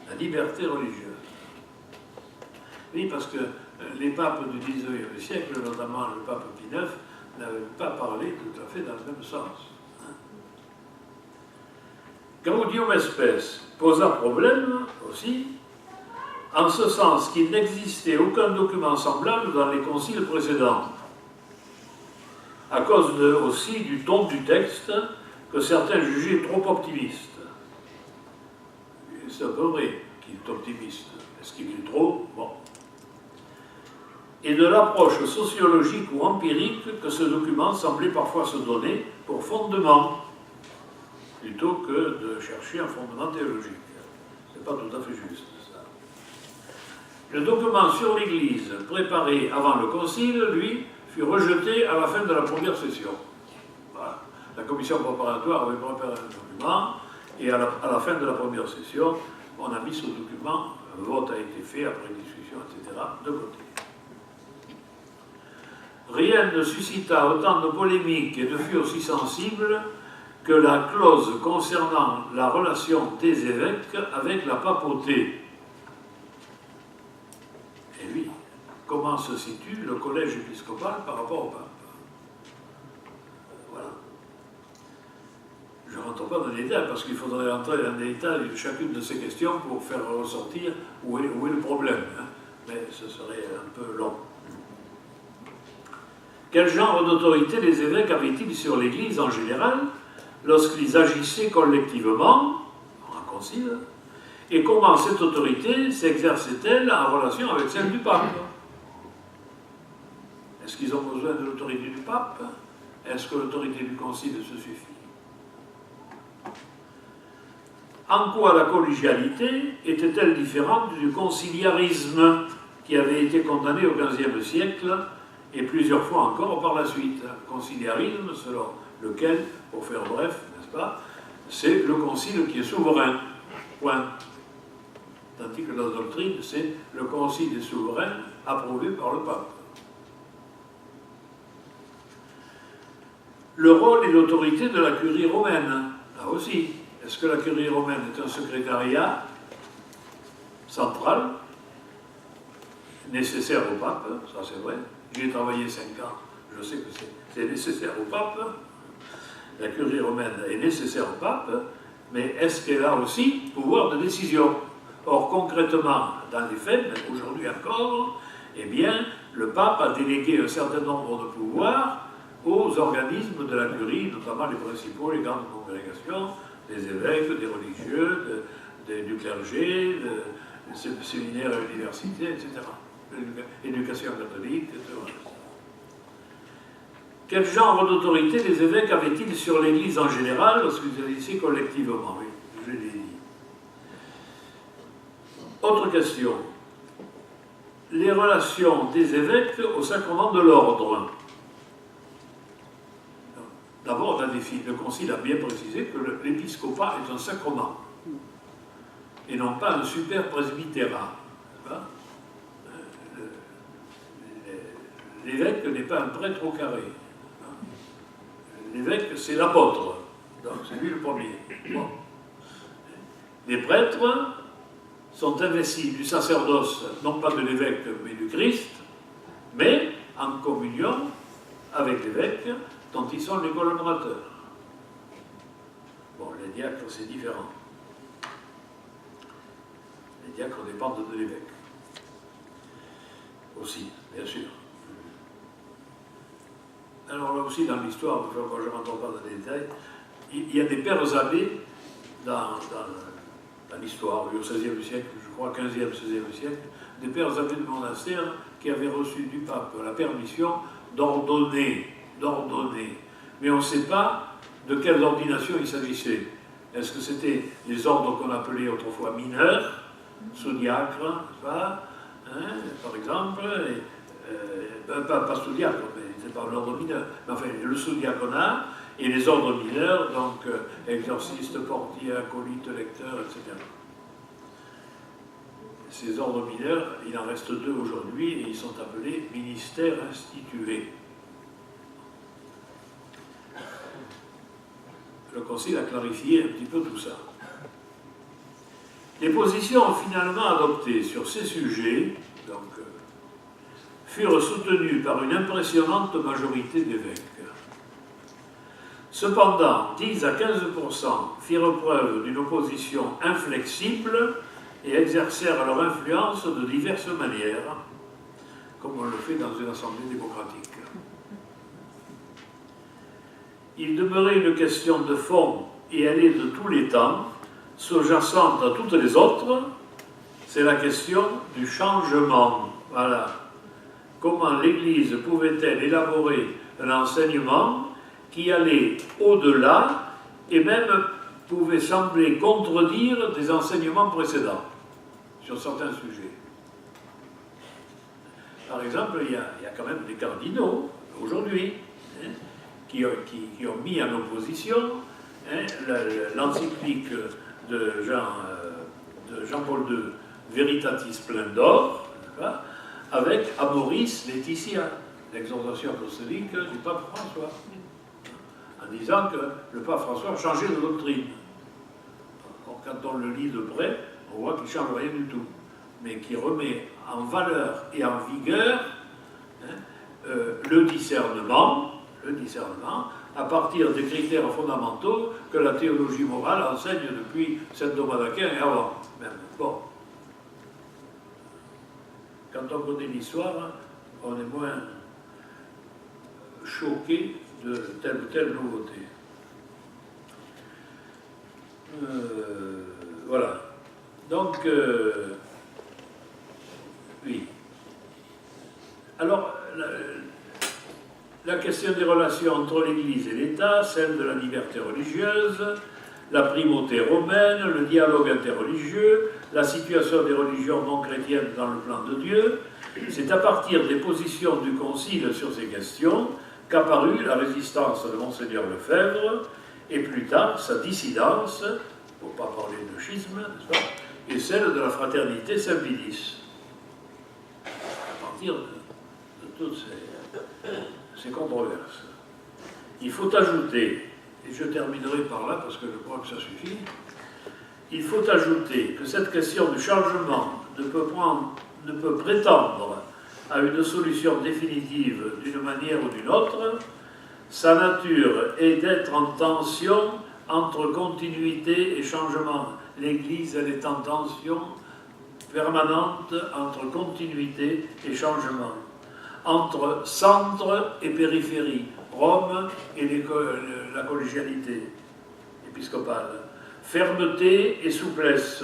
La liberté religieuse. Oui, parce que les papes du XIXe siècle, notamment le pape Pie IX, n'avaient pas parlé tout à fait dans le même sens. Gaudium Spes posa problème aussi, en ce sens qu'il n'existait aucun document semblable dans les conciles précédents, à cause aussi du ton du texte que certains jugeaient trop optimiste. C'est un peu vrai qu'il est optimiste. Est-ce qu'il est trop? Bon. Et de l'approche sociologique ou empirique que ce document semblait parfois se donner pour fondement, plutôt que de chercher un fondement théologique. C'est pas tout à fait juste, ça. Le document sur l'Église, préparé avant le Concile, lui, fut rejeté à la fin de la première session. Voilà. La commission préparatoire avait préparé un document, et à la fin de la première session, on a mis ce document, un vote a été fait après discussion, etc., de côté. Rien ne suscita autant de polémiques et ne fut aussi sensible que la clause concernant la relation des évêques avec la papauté. Et oui, comment se situe le collège épiscopal par rapport au pape? Voilà. Je ne rentre pas dans les détails parce qu'il faudrait entrer dans les détails de chacune de ces questions pour faire ressortir où est le problème. Hein. Mais ce serait un peu long. Quel genre d'autorité les évêques avaient-ils sur l'Église en général lorsqu'ils agissaient collectivement, en concile, et comment cette autorité s'exerçait-elle en relation avec celle du pape? Est-ce qu'ils ont besoin de l'autorité du pape? Est-ce que l'autorité du concile se suffit? En quoi la collégialité était-elle différente du conciliarisme qui avait été condamné au XVe siècle et plusieurs fois encore par la suite? Conciliarisme selon lequel, pour faire bref, n'est-ce pas, c'est le concile qui est souverain. Point. Tandis que la doctrine, c'est le concile est souverain approuvé par le pape. Le rôle et l'autorité de la curie romaine, là aussi. Est-ce que la curie romaine est un secrétariat central, nécessaire au pape? Ça c'est vrai. J'ai travaillé 5 ans, je sais que c'est nécessaire au pape. La curie romaine est nécessaire au pape, mais est-ce qu'elle a aussi pouvoir de décision? Or, concrètement, dans les faits, même aujourd'hui encore, eh bien, le pape a délégué un certain nombre de pouvoirs aux organismes de la curie, notamment les principaux, les grandes congrégations, des évêques, des religieux, du clergé, des séminaires et universités, etc. L'éducation catholique, etc. Quel genre d'autorité les évêques avaient-ils sur l'Église en général lorsqu'ils agissaient collectivement? Oui, je l'ai dit. Autre question. Les relations des évêques au sacrement de l'ordre. D'abord, le Concile a bien précisé que l'épiscopat est un sacrement et non pas un super presbytérat. L'évêque n'est pas un prêtre au carré. L'évêque, c'est l'apôtre. Donc, c'est lui le premier. Bon. Les prêtres sont investis du sacerdoce, non pas de l'évêque, mais du Christ, mais en communion avec l'évêque, dont ils sont les collaborateurs. Bon, les diacres, c'est différent. Les diacres dépendent de l'évêque. Aussi, bien sûr. Alors là aussi, dans l'histoire, je ne rentre pas dans les détails, il y a des pères abbés dans l'histoire, au XVIe siècle, je crois 15e, 16e siècle, des pères abbés de monastères qui avaient reçu du pape la permission d'ordonner. Mais on ne sait pas de quelle ordination il s'agissait. Est-ce que c'était les ordres qu'on appelait autrefois mineurs, sous-diacres, par exemple, pas sous-diacre, mais c'est pas l'ordre mineur, mais enfin le sous-diaconat et les ordres mineurs, donc exorcistes, portiers, acolytes, lecteurs, etc. Ces ordres mineurs, il en reste 2 aujourd'hui et ils sont appelés ministères institués. Le Concile a clarifié un petit peu tout ça. Les positions finalement adoptées sur ces sujets donc, furent soutenues par une impressionnante majorité d'évêques. Cependant, 10 à 15% firent preuve d'une opposition inflexible et exercèrent leur influence de diverses manières, comme on le fait dans une assemblée démocratique. Il demeurait une question de fond, et elle est de tous les temps, sous-jacente à toutes les autres, c'est la question du changement. Voilà. Comment l'Église pouvait-elle élaborer un enseignement qui allait au-delà et même pouvait sembler contredire des enseignements précédents sur certains sujets. Par exemple, il y a quand même des cardinaux, aujourd'hui, qui ont mis en opposition l'encyclique de Jean-Paul II, Veritatis Splendor, avec Amoris Laetitia, l'exhortation apostolique du pape François. en disant que le pape François a changé de doctrine. Alors, quand on le lit de près, on voit qu'il ne change rien du tout, mais qui remet en valeur et en vigueur le discernement, à partir des critères fondamentaux que la théologie morale enseigne depuis Saint Thomas d'Aquin et avant même. Bon. Quand on connaît l'histoire, on est moins choqué de telle ou telle nouveauté. Voilà. Donc, oui. Alors, la question des relations entre l'Église et l'État, celle de la liberté religieuse, la primauté romaine, le dialogue interreligieux, la situation des religions non chrétiennes dans le plan de Dieu, c'est à partir des positions du Concile sur ces questions qu'apparut la résistance de Monseigneur Lefebvre, et plus tard sa dissidence, pour ne pas parler de schisme, n'est-ce pas, et celle de la fraternité Saint-Pédis. À partir de toutes ces controverses. Il faut ajouter, et je terminerai par là parce que je crois que ça suffit, il faut ajouter que cette question du changement ne peut prétendre à une solution définitive d'une manière ou d'une autre. Sa nature est d'être en tension entre continuité et changement. L'Église, elle est en tension permanente entre continuité et changement, entre centre et périphérie, Rome et la collégialité épiscopale, fermeté et souplesse.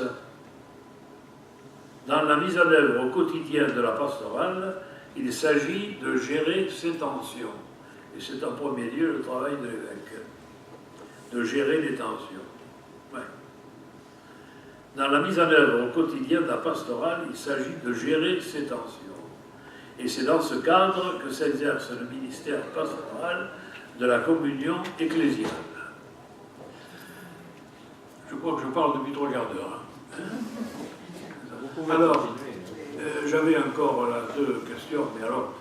Dans la mise en œuvre au quotidien de la pastorale, il s'agit de gérer ces tensions. Et c'est en premier lieu le travail de l'évêque, de gérer les tensions. Ouais. Dans la mise en œuvre au quotidien de la pastorale, il s'agit de gérer ces tensions. Et c'est dans ce cadre que s'exerce le ministère pastoral de la communion ecclésiale. Je crois que je parle depuis 3 quarts d'heure. Alors, j'avais encore là 2 questions, mais alors,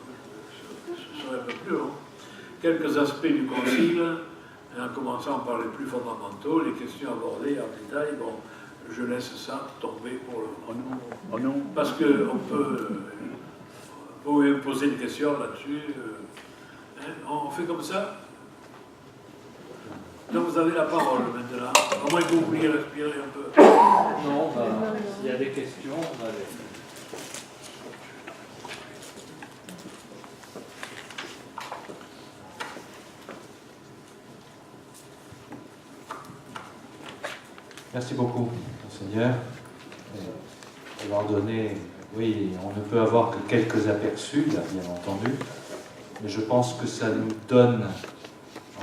ce serait un peu plus long. Quelques aspects du Concile, en commençant par les plus fondamentaux, les questions abordées en détail. Bon, je laisse ça tomber pour le moment. Oh non. Parce qu'on peut... vous pouvez me poser des questions là-dessus. On fait comme ça? Donc vous avez la parole maintenant. À moins que vous vouliez respirer un peu. Non, s'il y a des questions, on va les... Merci beaucoup, Monseigneur. Avoir donné, oui, on ne peut avoir que quelques aperçus, là, bien entendu, mais je pense que ça nous donne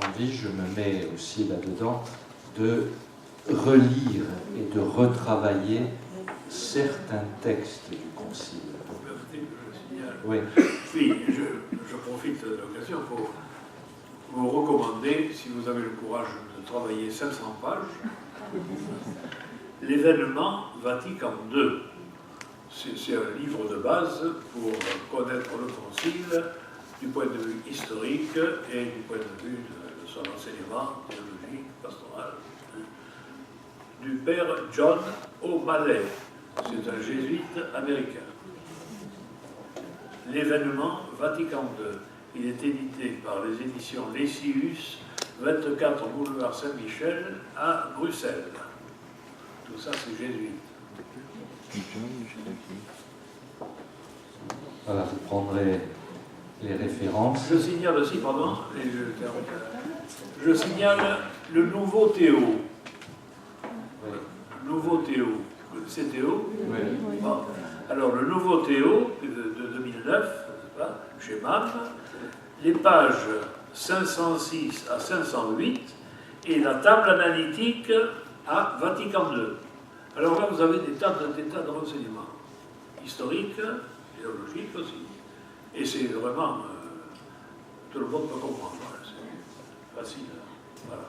envie, je me mets aussi là-dedans, de relire et de retravailler certains textes du Concile. Oui. Oui, je profite de l'occasion pour vous recommander, si vous avez le courage de travailler 500 pages, l'événement Vatican II. C'est un livre de base pour connaître le Concile du point de vue historique et du point de vue de son enseignement théologique, pastoral, du père John O'Malley. C'est un jésuite américain. L'événement Vatican II. Il est édité par les éditions Lessius, 24 boulevard Saint-Michel à Bruxelles. Tout ça, c'est jésuite. Voilà, vous prendrez les références. Je signale aussi, pardon, et je signale le nouveau Théo. Oui. Nouveau Théo. C'est Théo? Oui. Bon. Alors, le nouveau Théo de 2009, chez MAM, les pages 506 à 508 et la table analytique à Vatican II. Alors là, vous avez des tas de renseignements historiques, théologiques aussi. Et c'est vraiment... tout le monde peut comprendre. C'est facile. Voilà.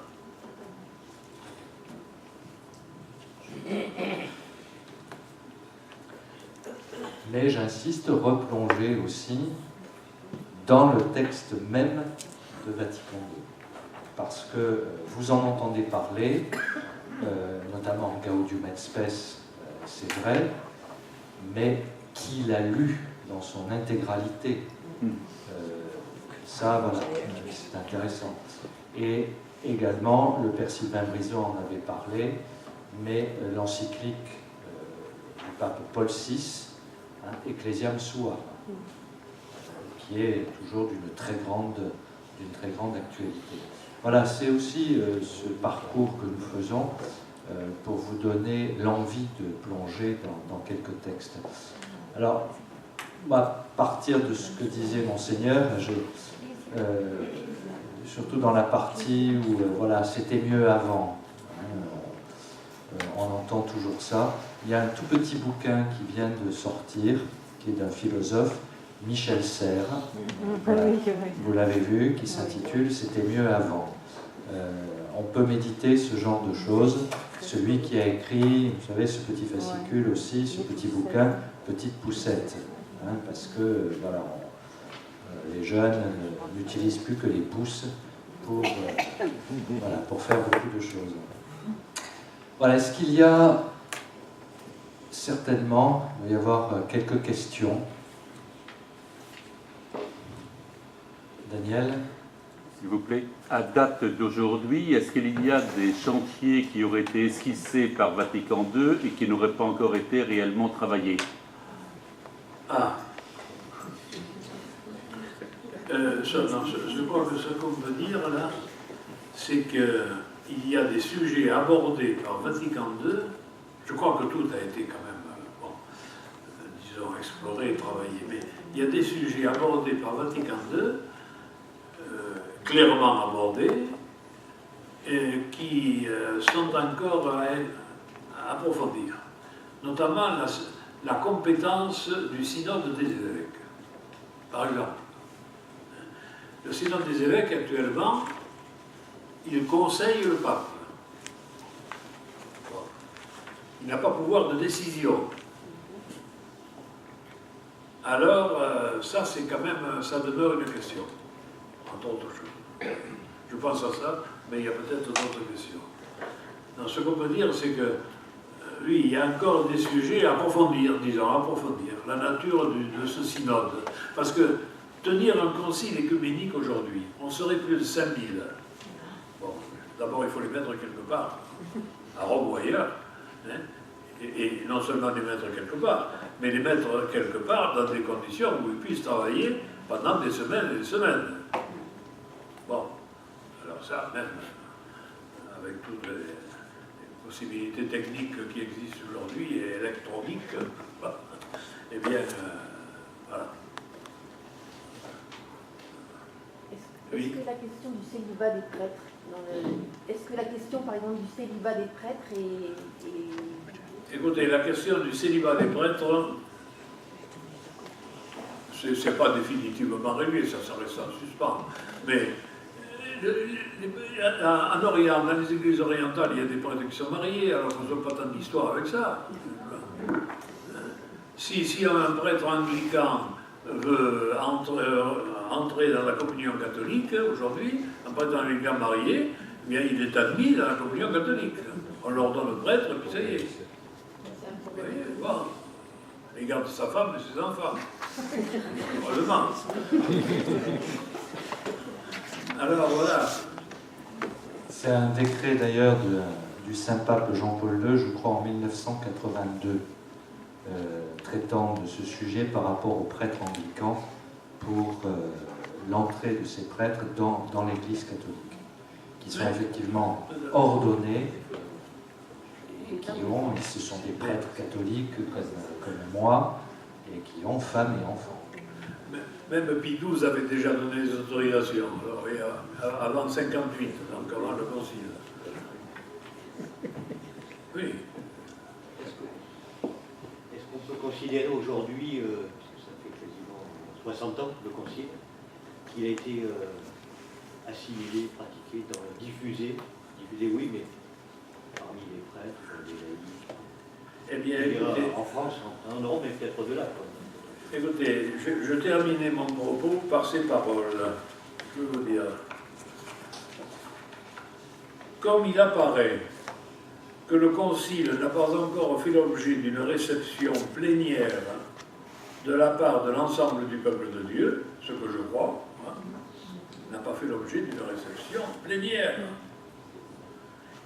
Mais j'insiste, replonger aussi dans le texte même de Vatican II. parce que vous en entendez parler, notamment Gaudium et Spes, c'est vrai, mais qui l'a lu dans son intégralité, ça, voilà, c'est intéressant. Et également, le père Sylvain Brisot en avait parlé, mais l'encyclique du pape Paul VI, Ecclesiam Sua, qui est toujours d'une très grande actualité. Voilà, c'est aussi ce parcours que nous faisons pour vous donner l'envie de plonger dans quelques textes. Alors, on va partir de ce que disait Monseigneur, surtout dans la partie où voilà, c'était mieux avant. On entend toujours ça. Il y a un tout petit bouquin qui vient de sortir, qui est d'un philosophe, Michel Serres, voilà, vous l'avez vu, qui s'intitule « C'était mieux avant ». On peut méditer ce genre de choses. Celui qui a écrit, vous savez, ce petit fascicule aussi, ce petit bouquin, Petite poussette, parce que voilà, les jeunes n'utilisent plus que les pouces pour faire beaucoup de choses. Voilà, est-ce qu'il y a certainement, il va y avoir quelques questions. Daniel ? S'il vous plaît. À date d'aujourd'hui, est-ce qu'il y a des chantiers qui auraient été esquissés par Vatican II et qui n'auraient pas encore été réellement travaillés? Je crois que ce qu'on peut dire là, c'est qu'il y a des sujets abordés par Vatican II. Je crois que tout a été quand même, disons, exploré et travaillé, mais il y a des sujets abordés par Vatican II, clairement abordés, qui sont encore à approfondir, notamment la compétence du synode des évêques. Par exemple, le synode des évêques, actuellement, il conseille le pape. Il n'a pas pouvoir de décision. Alors, ça, c'est quand même, ça demeure une question, entre autres choses. Je pense à ça, mais il y a peut-être d'autres questions. Donc, ce qu'on peut dire, c'est que, oui, il y a encore des sujets à approfondir, disons, à approfondir, la nature de ce synode. Parce que tenir un concile écuménique aujourd'hui, on serait plus de 5000. Bon, d'abord, il faut les mettre quelque part, à Rome ou ailleurs. Hein, et non seulement les mettre quelque part, mais les mettre quelque part dans des conditions où ils puissent travailler pendant des semaines et des semaines. Bon, alors ça, même avec toutes les possibilités techniques qui existent aujourd'hui et électroniques, eh bien, voilà. Est-ce que la question du célibat des prêtres, est-ce que la question, par exemple, du célibat des prêtres est... Écoutez, la question du célibat des prêtres, c'est pas définitivement réglé, ça reste en suspens. Mais en Orient, dans les églises orientales, il y a des prêtres qui sont mariés, alors qu'on n'a pas tant d'histoire avec ça. Si un prêtre anglican veut entrer dans la communion catholique, aujourd'hui, un prêtre anglican marié, eh bien, il est admis dans la communion catholique. On leur donne le prêtre, puis ça y est. Vous voyez, bon. Il garde sa femme et ses enfants. Heureusement. Alors voilà. C'est un décret d'ailleurs du Saint-Pape Jean-Paul II, je crois en 1982, traitant de ce sujet par rapport aux prêtres anglicans pour l'entrée de ces prêtres dans l'Église catholique, qui sont effectivement ordonnés et ce sont des prêtres catholiques comme moi, et qui ont femmes et enfants. Même Pie XII avait déjà donné les autorisations, avant 58, donc avant le concile. Oui. Est-ce qu'on peut considérer aujourd'hui, parce que ça fait quasiment 60 ans, le concile, qu'il a été assimilé, pratiqué, diffusé oui, mais parmi les prêtres, les laïcs. Eh bien, écoutez, en France, en Europe, mais peut-être au-delà. Écoutez, je terminais mon propos par ces paroles. Je veux vous dire. comme il apparaît que le Concile n'a pas encore fait l'objet d'une réception plénière de la part de l'ensemble du peuple de Dieu, ce que je crois, n'a pas fait l'objet d'une réception plénière.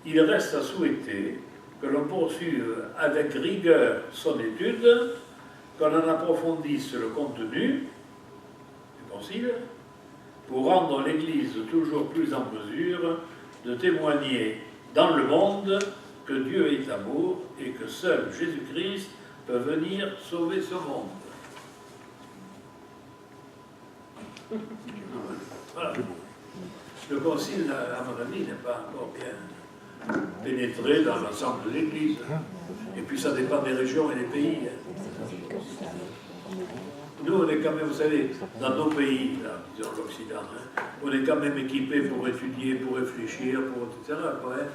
Il reste à souhaiter que l'on poursuive avec rigueur son étude, qu'on en approfondisse le contenu du Concile, pour rendre l'Église toujours plus en mesure de témoigner dans le monde que Dieu est amour et que seul Jésus-Christ peut venir sauver ce monde. Voilà. Le Concile, à mon avis, n'est pas encore bien pénétré dans l'ensemble de l'Église. Et puis ça dépend des régions et des pays. Nous, on est quand même, vous savez, dans nos pays, là, disons l'Occident, on est quand même équipés pour étudier, pour réfléchir, pour etc. Quoi, hein.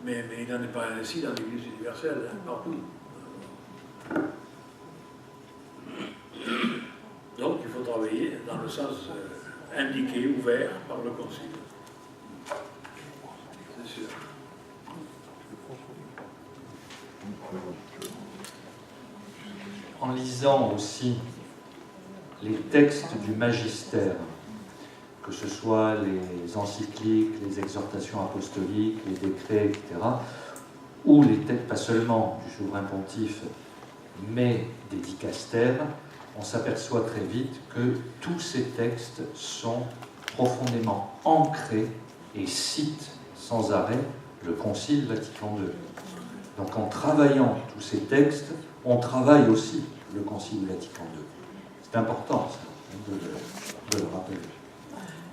Mais il n'en est pas ainsi dans l'Église universelle, partout. Donc il faut travailler dans le sens indiqué, ouvert par le Concile. C'est sûr. En lisant aussi les textes du magistère, que ce soit les encycliques, les exhortations apostoliques, les décrets, etc., ou les textes, pas seulement du souverain pontife, mais des dicastères, on s'aperçoit très vite que tous ces textes sont profondément ancrés et citent sans arrêt le Concile Vatican II. Donc en travaillant tous ces textes, on travaille aussi le Concile Vatican II. C'est important ça, de le rappeler.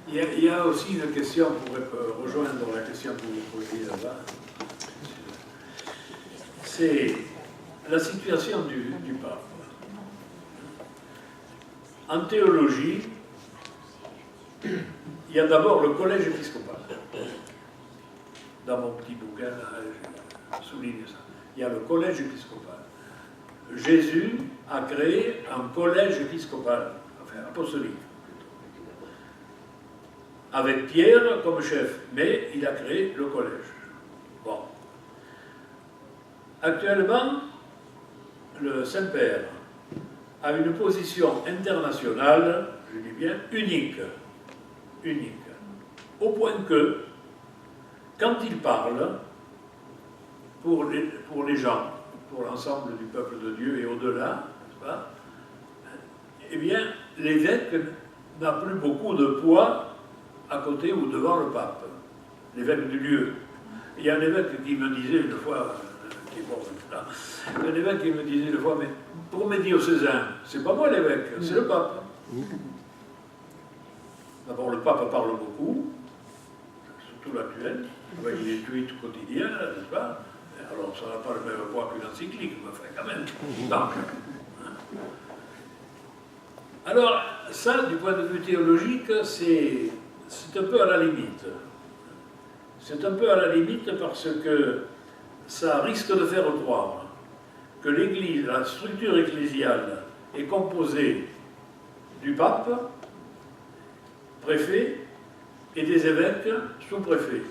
Il y a aussi une question pour rejoindre la question que vous posez là-bas. C'est la situation du pape. En théologie, il y a d'abord le collège épiscopal. Dans mon petit bouquin, là, je souligne ça. Il y a le collège épiscopal. Jésus a créé un collège épiscopal, enfin apostolique, avec Pierre comme chef, mais il a créé le collège. Bon. Actuellement, le Saint-Père a une position internationale, je dis bien unique, au point que, quand il parle, pour les gens, pour l'ensemble du peuple de Dieu et au-delà, n'est-ce pas, eh bien, l'évêque n'a plus beaucoup de poids à côté ou devant le pape, l'évêque du lieu. Il y a un évêque qui me disait une fois, qui est mort là, un évêque qui me disait une fois, mais pour mes diocésains, c'est pas moi l'évêque, c'est le pape. D'abord, le pape parle beaucoup, surtout l'actuel, vous voyez les tweets quotidiens, n'est-ce pas? Alors, ça n'a pas le même poids qu'une encyclique, mais enfin, quand même. Donc, alors, ça, du point de vue théologique, c'est un peu à la limite. C'est un peu à la limite parce que ça risque de faire croire que l'Église, la structure ecclésiale, est composée du pape, préfet, et des évêques sous-préfets.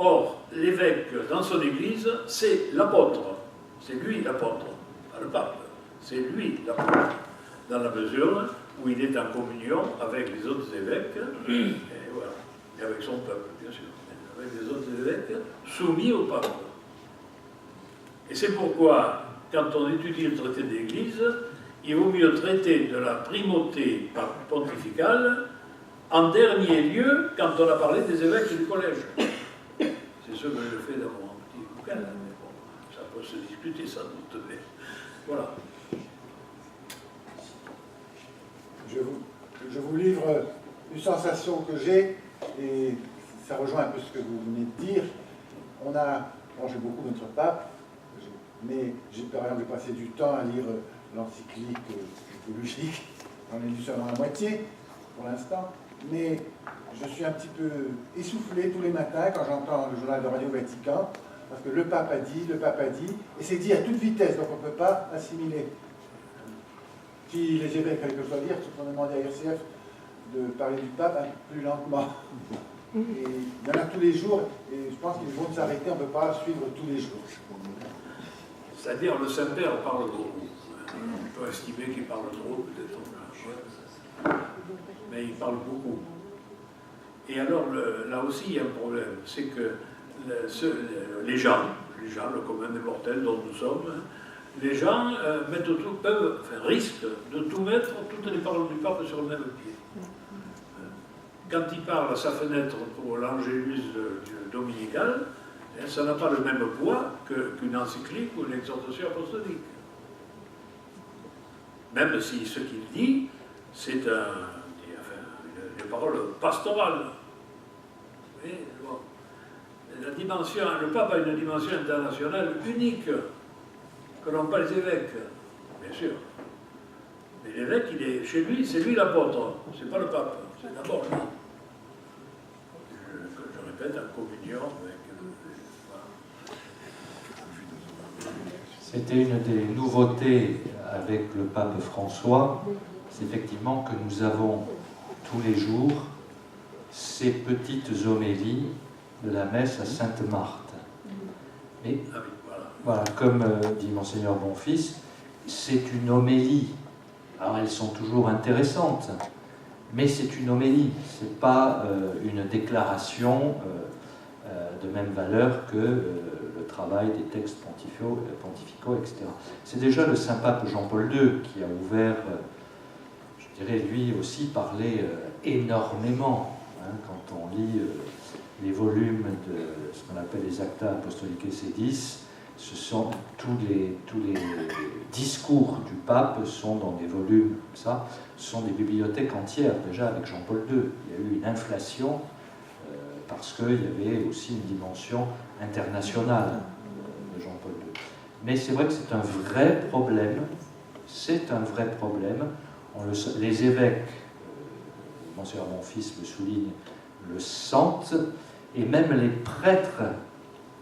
Or, l'évêque dans son Église, c'est l'apôtre. C'est lui l'apôtre, pas le pape. C'est lui l'apôtre, dans la mesure où il est en communion avec les autres évêques, et voilà, et avec son peuple, bien sûr, avec les autres évêques soumis au pape. Et c'est pourquoi, quand on étudie le traité de l'Église, il vaut mieux traiter de la primauté pontificale en dernier lieu quand on a parlé des évêques du collège. C'est ce que je fais dans mon petit bouquin, mais bon, ça peut se discuter sans doute, mais voilà. Je vous livre une sensation que j'ai, et ça rejoint un peu ce que vous venez de dire. J'aime beaucoup notre pape, mais j'ai par exemple passé du temps à lire l'encyclique théologique. J'en ai lu seulement la moitié, pour l'instant. Mais je suis un petit peu essoufflé tous les matins quand j'entends le journal de Radio Vatican, parce que le pape a dit, et c'est dit à toute vitesse, donc on ne peut pas assimiler. Si les évêques, quel que soit dire, se sont demandé à RCF de parler du pape un peu plus lentement. Et il y en a tous les jours, et je pense qu'il faut s'arrêter, on ne peut pas suivre tous les jours. C'est-à-dire, le Saint-Père parle trop. On peut estimer qu'il parle trop, peut-être. Mais il parle beaucoup. Et alors, là aussi, il y a un problème. C'est que les gens, le commun des mortels dont nous sommes, les gens risquent de tout mettre, toutes les paroles du pape sur le même pied. Quand il parle à sa fenêtre pour l'Angélus dominical, ça n'a pas le même poids qu'une encyclique ou une exhortation apostolique. Même si ce qu'il dit, c'est une parole pastorale. Oui, bon. Le pape a une dimension internationale unique, que n'ont pas les évêques, bien sûr. Mais l'évêque, il est chez lui, c'est lui l'apôtre, c'est pas le pape, c'est d'abord lui. Je répète, en communion avec... C'était une des nouveautés avec le pape François, c'est effectivement que nous avons tous les jours ces petites homélies de la messe à Sainte-Marthe. Et voilà, comme dit Monseigneur Bonfils, c'est une homélie. Alors elles sont toujours intéressantes, mais c'est une homélie, c'est pas une déclaration de même valeur que le travail des textes pontificaux, etc. C'est déjà le Saint-Pape Jean-Paul II qui a ouvert, je dirais, lui aussi parlait énormément. Hein, quand on lit les volumes de ce qu'on appelle les Acta Apostolicae Sedis, ce sont tous les discours du pape sont dans des volumes comme ça, ce sont des bibliothèques entières déjà avec Jean-Paul II. Il y a eu une inflation parce qu'il y avait aussi une dimension internationale de Jean-Paul II. Mais c'est vrai que c'est un vrai problème, les évêques, Monseigneur Bonfils le souligne, le sentent, et même les prêtres,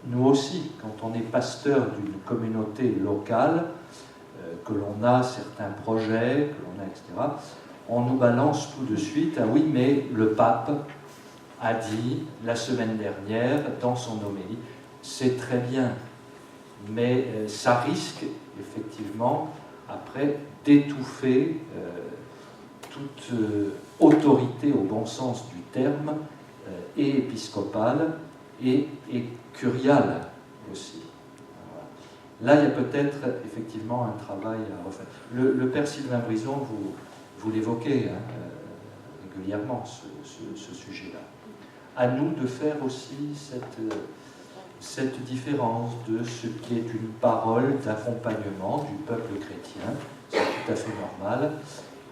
nous aussi, quand on est pasteur d'une communauté locale, que l'on a certains projets, que l'on a, etc., on nous balance tout de suite, ah oui, mais le pape a dit la semaine dernière dans son homélie, c'est très bien, mais ça risque effectivement après d'étouffer toute autorité au bon sens du terme, et épiscopale et curiale aussi. Là, il y a peut-être effectivement un travail à refaire. Le père Sylvain Brison, vous l'évoquez régulièrement, ce sujet-là. À nous de faire aussi cette différence de ce qui est une parole d'accompagnement du peuple chrétien, c'est tout à fait normal,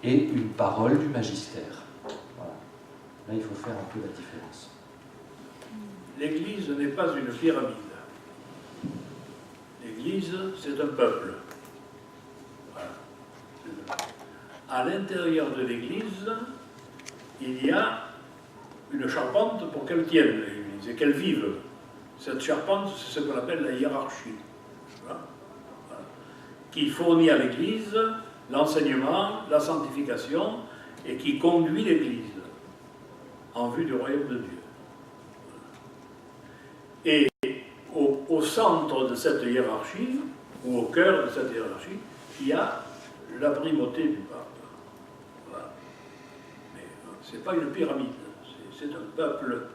et une parole du magistère. Voilà. Là, il faut faire un peu la différence. L'Église n'est pas une pyramide. L'Église, c'est un peuple. Voilà. À l'intérieur de l'Église, il y a une charpente pour qu'elle tienne l'Église et qu'elle vive. Cette charpente, c'est ce qu'on appelle la hiérarchie, voilà. Qui fournit à l'Église l'enseignement, la sanctification, et qui conduit l'Église en vue du royaume de Dieu. Et au centre de cette hiérarchie, ou au cœur de cette hiérarchie, il y a la primauté du pape. Voilà. Mais ce n'est pas une pyramide, c'est un peuple.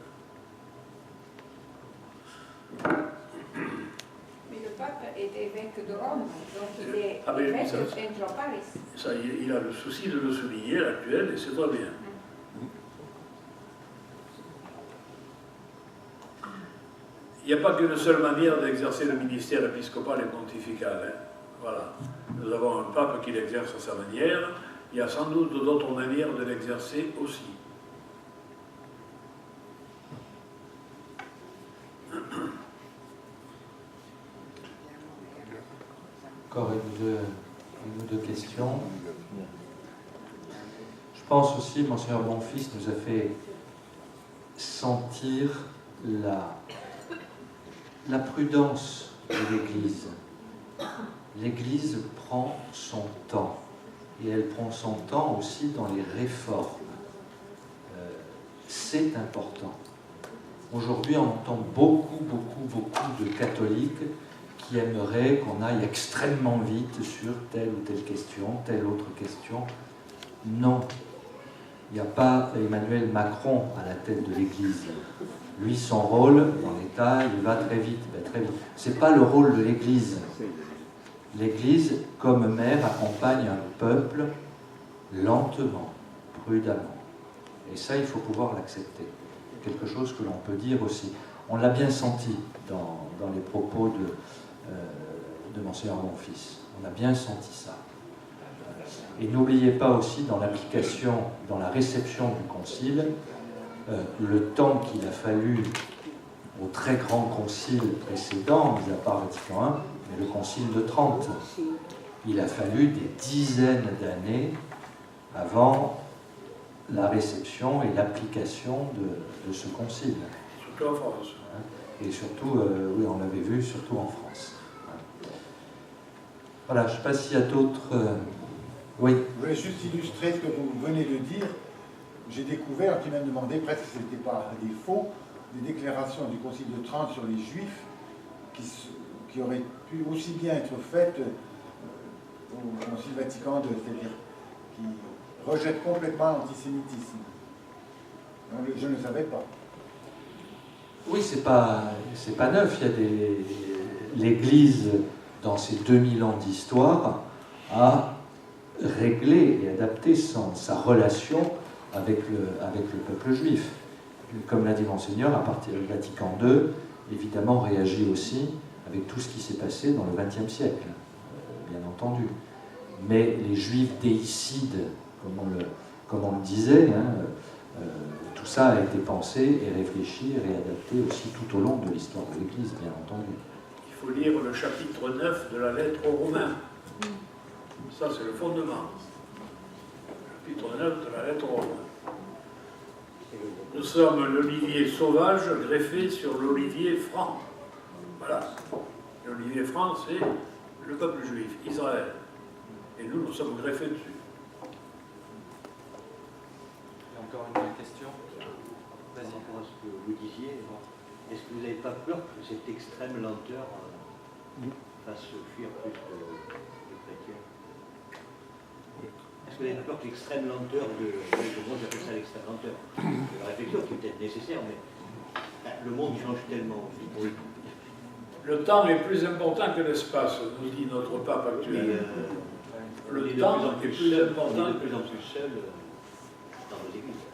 Mais le pape est évêque de Rome, donc il est évêque entre Paris. Ça, il a le souci de le souligner, l'actuel, et c'est très bien. Il n'y a pas qu'une seule manière d'exercer le ministère épiscopal et pontifical. Hein. Voilà. Nous avons un pape qui l'exerce à sa manière. Il y a sans doute d'autres manières de l'exercer aussi. Encore une ou deux questions. Je pense aussi, Monseigneur Bonfils nous a fait sentir la prudence de l'Église. L'Église prend son temps, et elle prend son temps aussi dans les réformes. C'est important. Aujourd'hui, on entend beaucoup de catholiques qui aimeraient qu'on aille extrêmement vite sur telle ou telle question, telle autre question. Non, il n'y a pas Emmanuel Macron à la tête de l'Église. Lui, son rôle dans l'État, il va très vite, Ce n'est pas le rôle de l'Église. L'Église, comme mère, accompagne un peuple lentement, prudemment. Et ça, il faut pouvoir l'accepter. Quelque chose que l'on peut dire aussi. On l'a bien senti dans les propos de Monseigneur Monfils. On a bien senti ça. Et n'oubliez pas aussi dans l'application, dans la réception du concile, le temps qu'il a fallu au très grand concile précédent, mis à part Vatican I, mais le concile de Trente. Il a fallu des dizaines d'années avant la réception et l'application de ce concile. Surtout en France. Et surtout, oui, on l'avait vu, surtout en France. Voilà, je ne sais pas s'il y a d'autres... Oui. Je voulais juste illustrer ce que vous venez de dire. J'ai découvert, qui m'a demandé, presque si ce n'était pas à défaut, des déclarations du Concile de Trente sur les Juifs qui auraient pu aussi bien être faites au Concile Vatican II, c'est-à-dire qui rejettent complètement l'antisémitisme. Je ne le savais pas. Oui, c'est pas neuf. Il y a l'Église, dans ses 2000 ans d'histoire, a réglé et adapté sa relation avec le peuple juif. Comme l'a dit Monseigneur, à partir du Vatican II, évidemment, réagit aussi avec tout ce qui s'est passé dans le XXe siècle, bien entendu. Mais les Juifs déicides, comme on le disait, tout ça a été pensé et réfléchi et réadapté aussi tout au long de l'histoire de l'Église, bien entendu. Il faut lire le chapitre 9 de la lettre aux Romains. Ça, c'est le fondement. Le chapitre 9 de la lettre aux Romains. Nous sommes l'olivier sauvage greffé sur l'olivier franc. Voilà. L'olivier franc, c'est le peuple juif, Israël. Et nous sommes greffés dessus. Il y a encore une question. Vas-y. Par rapport à ce que vous disiez, est-ce que vous n'avez pas peur que cette extrême lenteur fasse fuir plus de chrétiens? Est-ce que vous avez peur que l'extrême lenteur moi j'appelle ça l'extrême lenteur, de la réflexion qui est peut-être nécessaire, mais le monde change tellement vite. Le temps est plus important que l'espace, nous dit notre pape actuel. Le temps est plus important. On est de plus en plus seul dans nos églises.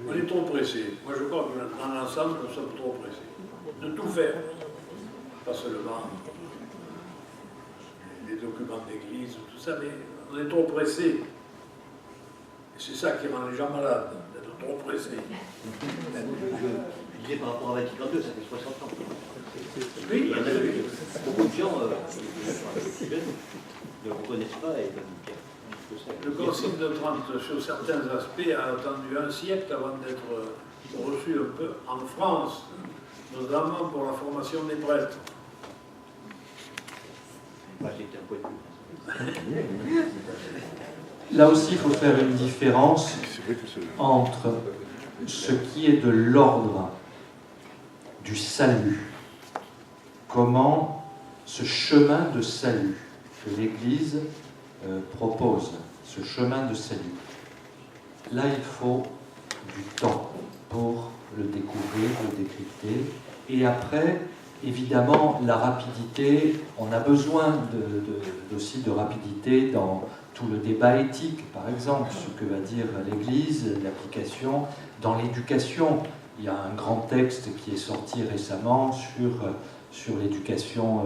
On est trop pressé. Moi je crois que dans l'ensemble, nous sommes trop pressés. De tout faire. Pas seulement les documents d'église, tout ça, mais on est trop pressé. Et c'est ça qui rend les gens malades, d'être trop pressés. Je disais par rapport à Vatican II, ça fait 60 ans. Oui, il y en a eu. Beaucoup de gens ne le reconnaissent pas et le Concile de Trente, sur certains aspects, a attendu un siècle avant d'être reçu un peu en France, notamment pour la formation des prêtres. C'était un point de vue. Là aussi, il faut faire une différence entre ce qui est de l'ordre du salut. Comment ce chemin de salut que l'Église propose, ce chemin de salut. Là, il faut du temps pour le découvrir, le décrypter. Et après, évidemment, la rapidité, on a besoin aussi de rapidité dans tout le débat éthique, par exemple, ce que va dire l'Église, l'application. Dans l'éducation, il y a un grand texte qui est sorti récemment sur l'éducation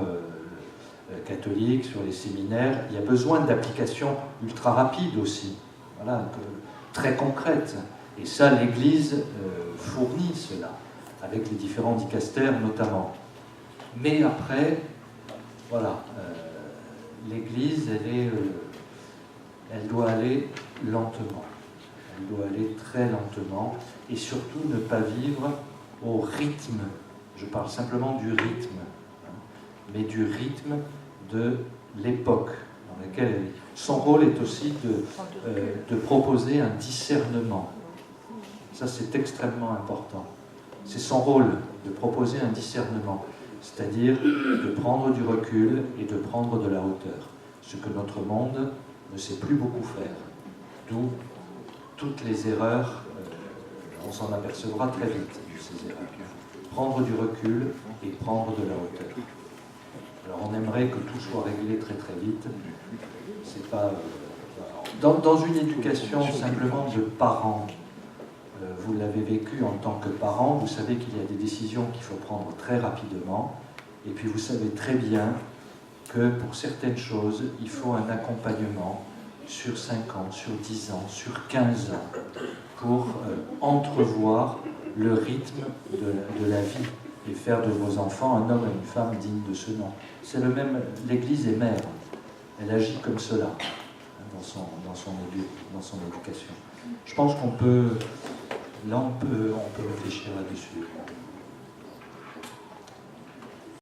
catholique, sur les séminaires. Il y a besoin d'applications ultra rapides aussi, voilà, très concrètes. Et ça, l'Église fournit cela, avec les différents dicastères notamment. Mais après, voilà, l'Église, elle doit aller lentement. Elle doit aller très lentement, et surtout ne pas vivre au rythme. Je parle simplement du rythme, mais du rythme de l'époque dans laquelle elle est. Son rôle est aussi de proposer un discernement. Ça, c'est extrêmement important. C'est son rôle de proposer un discernement, c'est-à-dire de prendre du recul et de prendre de la hauteur, ce que notre monde ne sait plus beaucoup faire. D'où toutes les erreurs, on s'en apercevra très vite de ces erreurs. Prendre du recul et prendre de la hauteur. Alors on aimerait que tout soit réglé très très vite. C'est pas dans une éducation simplement de parents. Vous l'avez vécu en tant que parent, vous savez qu'il y a des décisions qu'il faut prendre très rapidement, et puis vous savez très bien que pour certaines choses, il faut un accompagnement sur 5 ans, sur 10 ans, sur 15 ans, pour entrevoir le rythme de la vie et faire de vos enfants un homme et une femme dignes de ce nom. C'est le même, l'Église est mère, elle agit comme cela dans son éducation. Je pense qu'on peut, là on peut réfléchir là-dessus.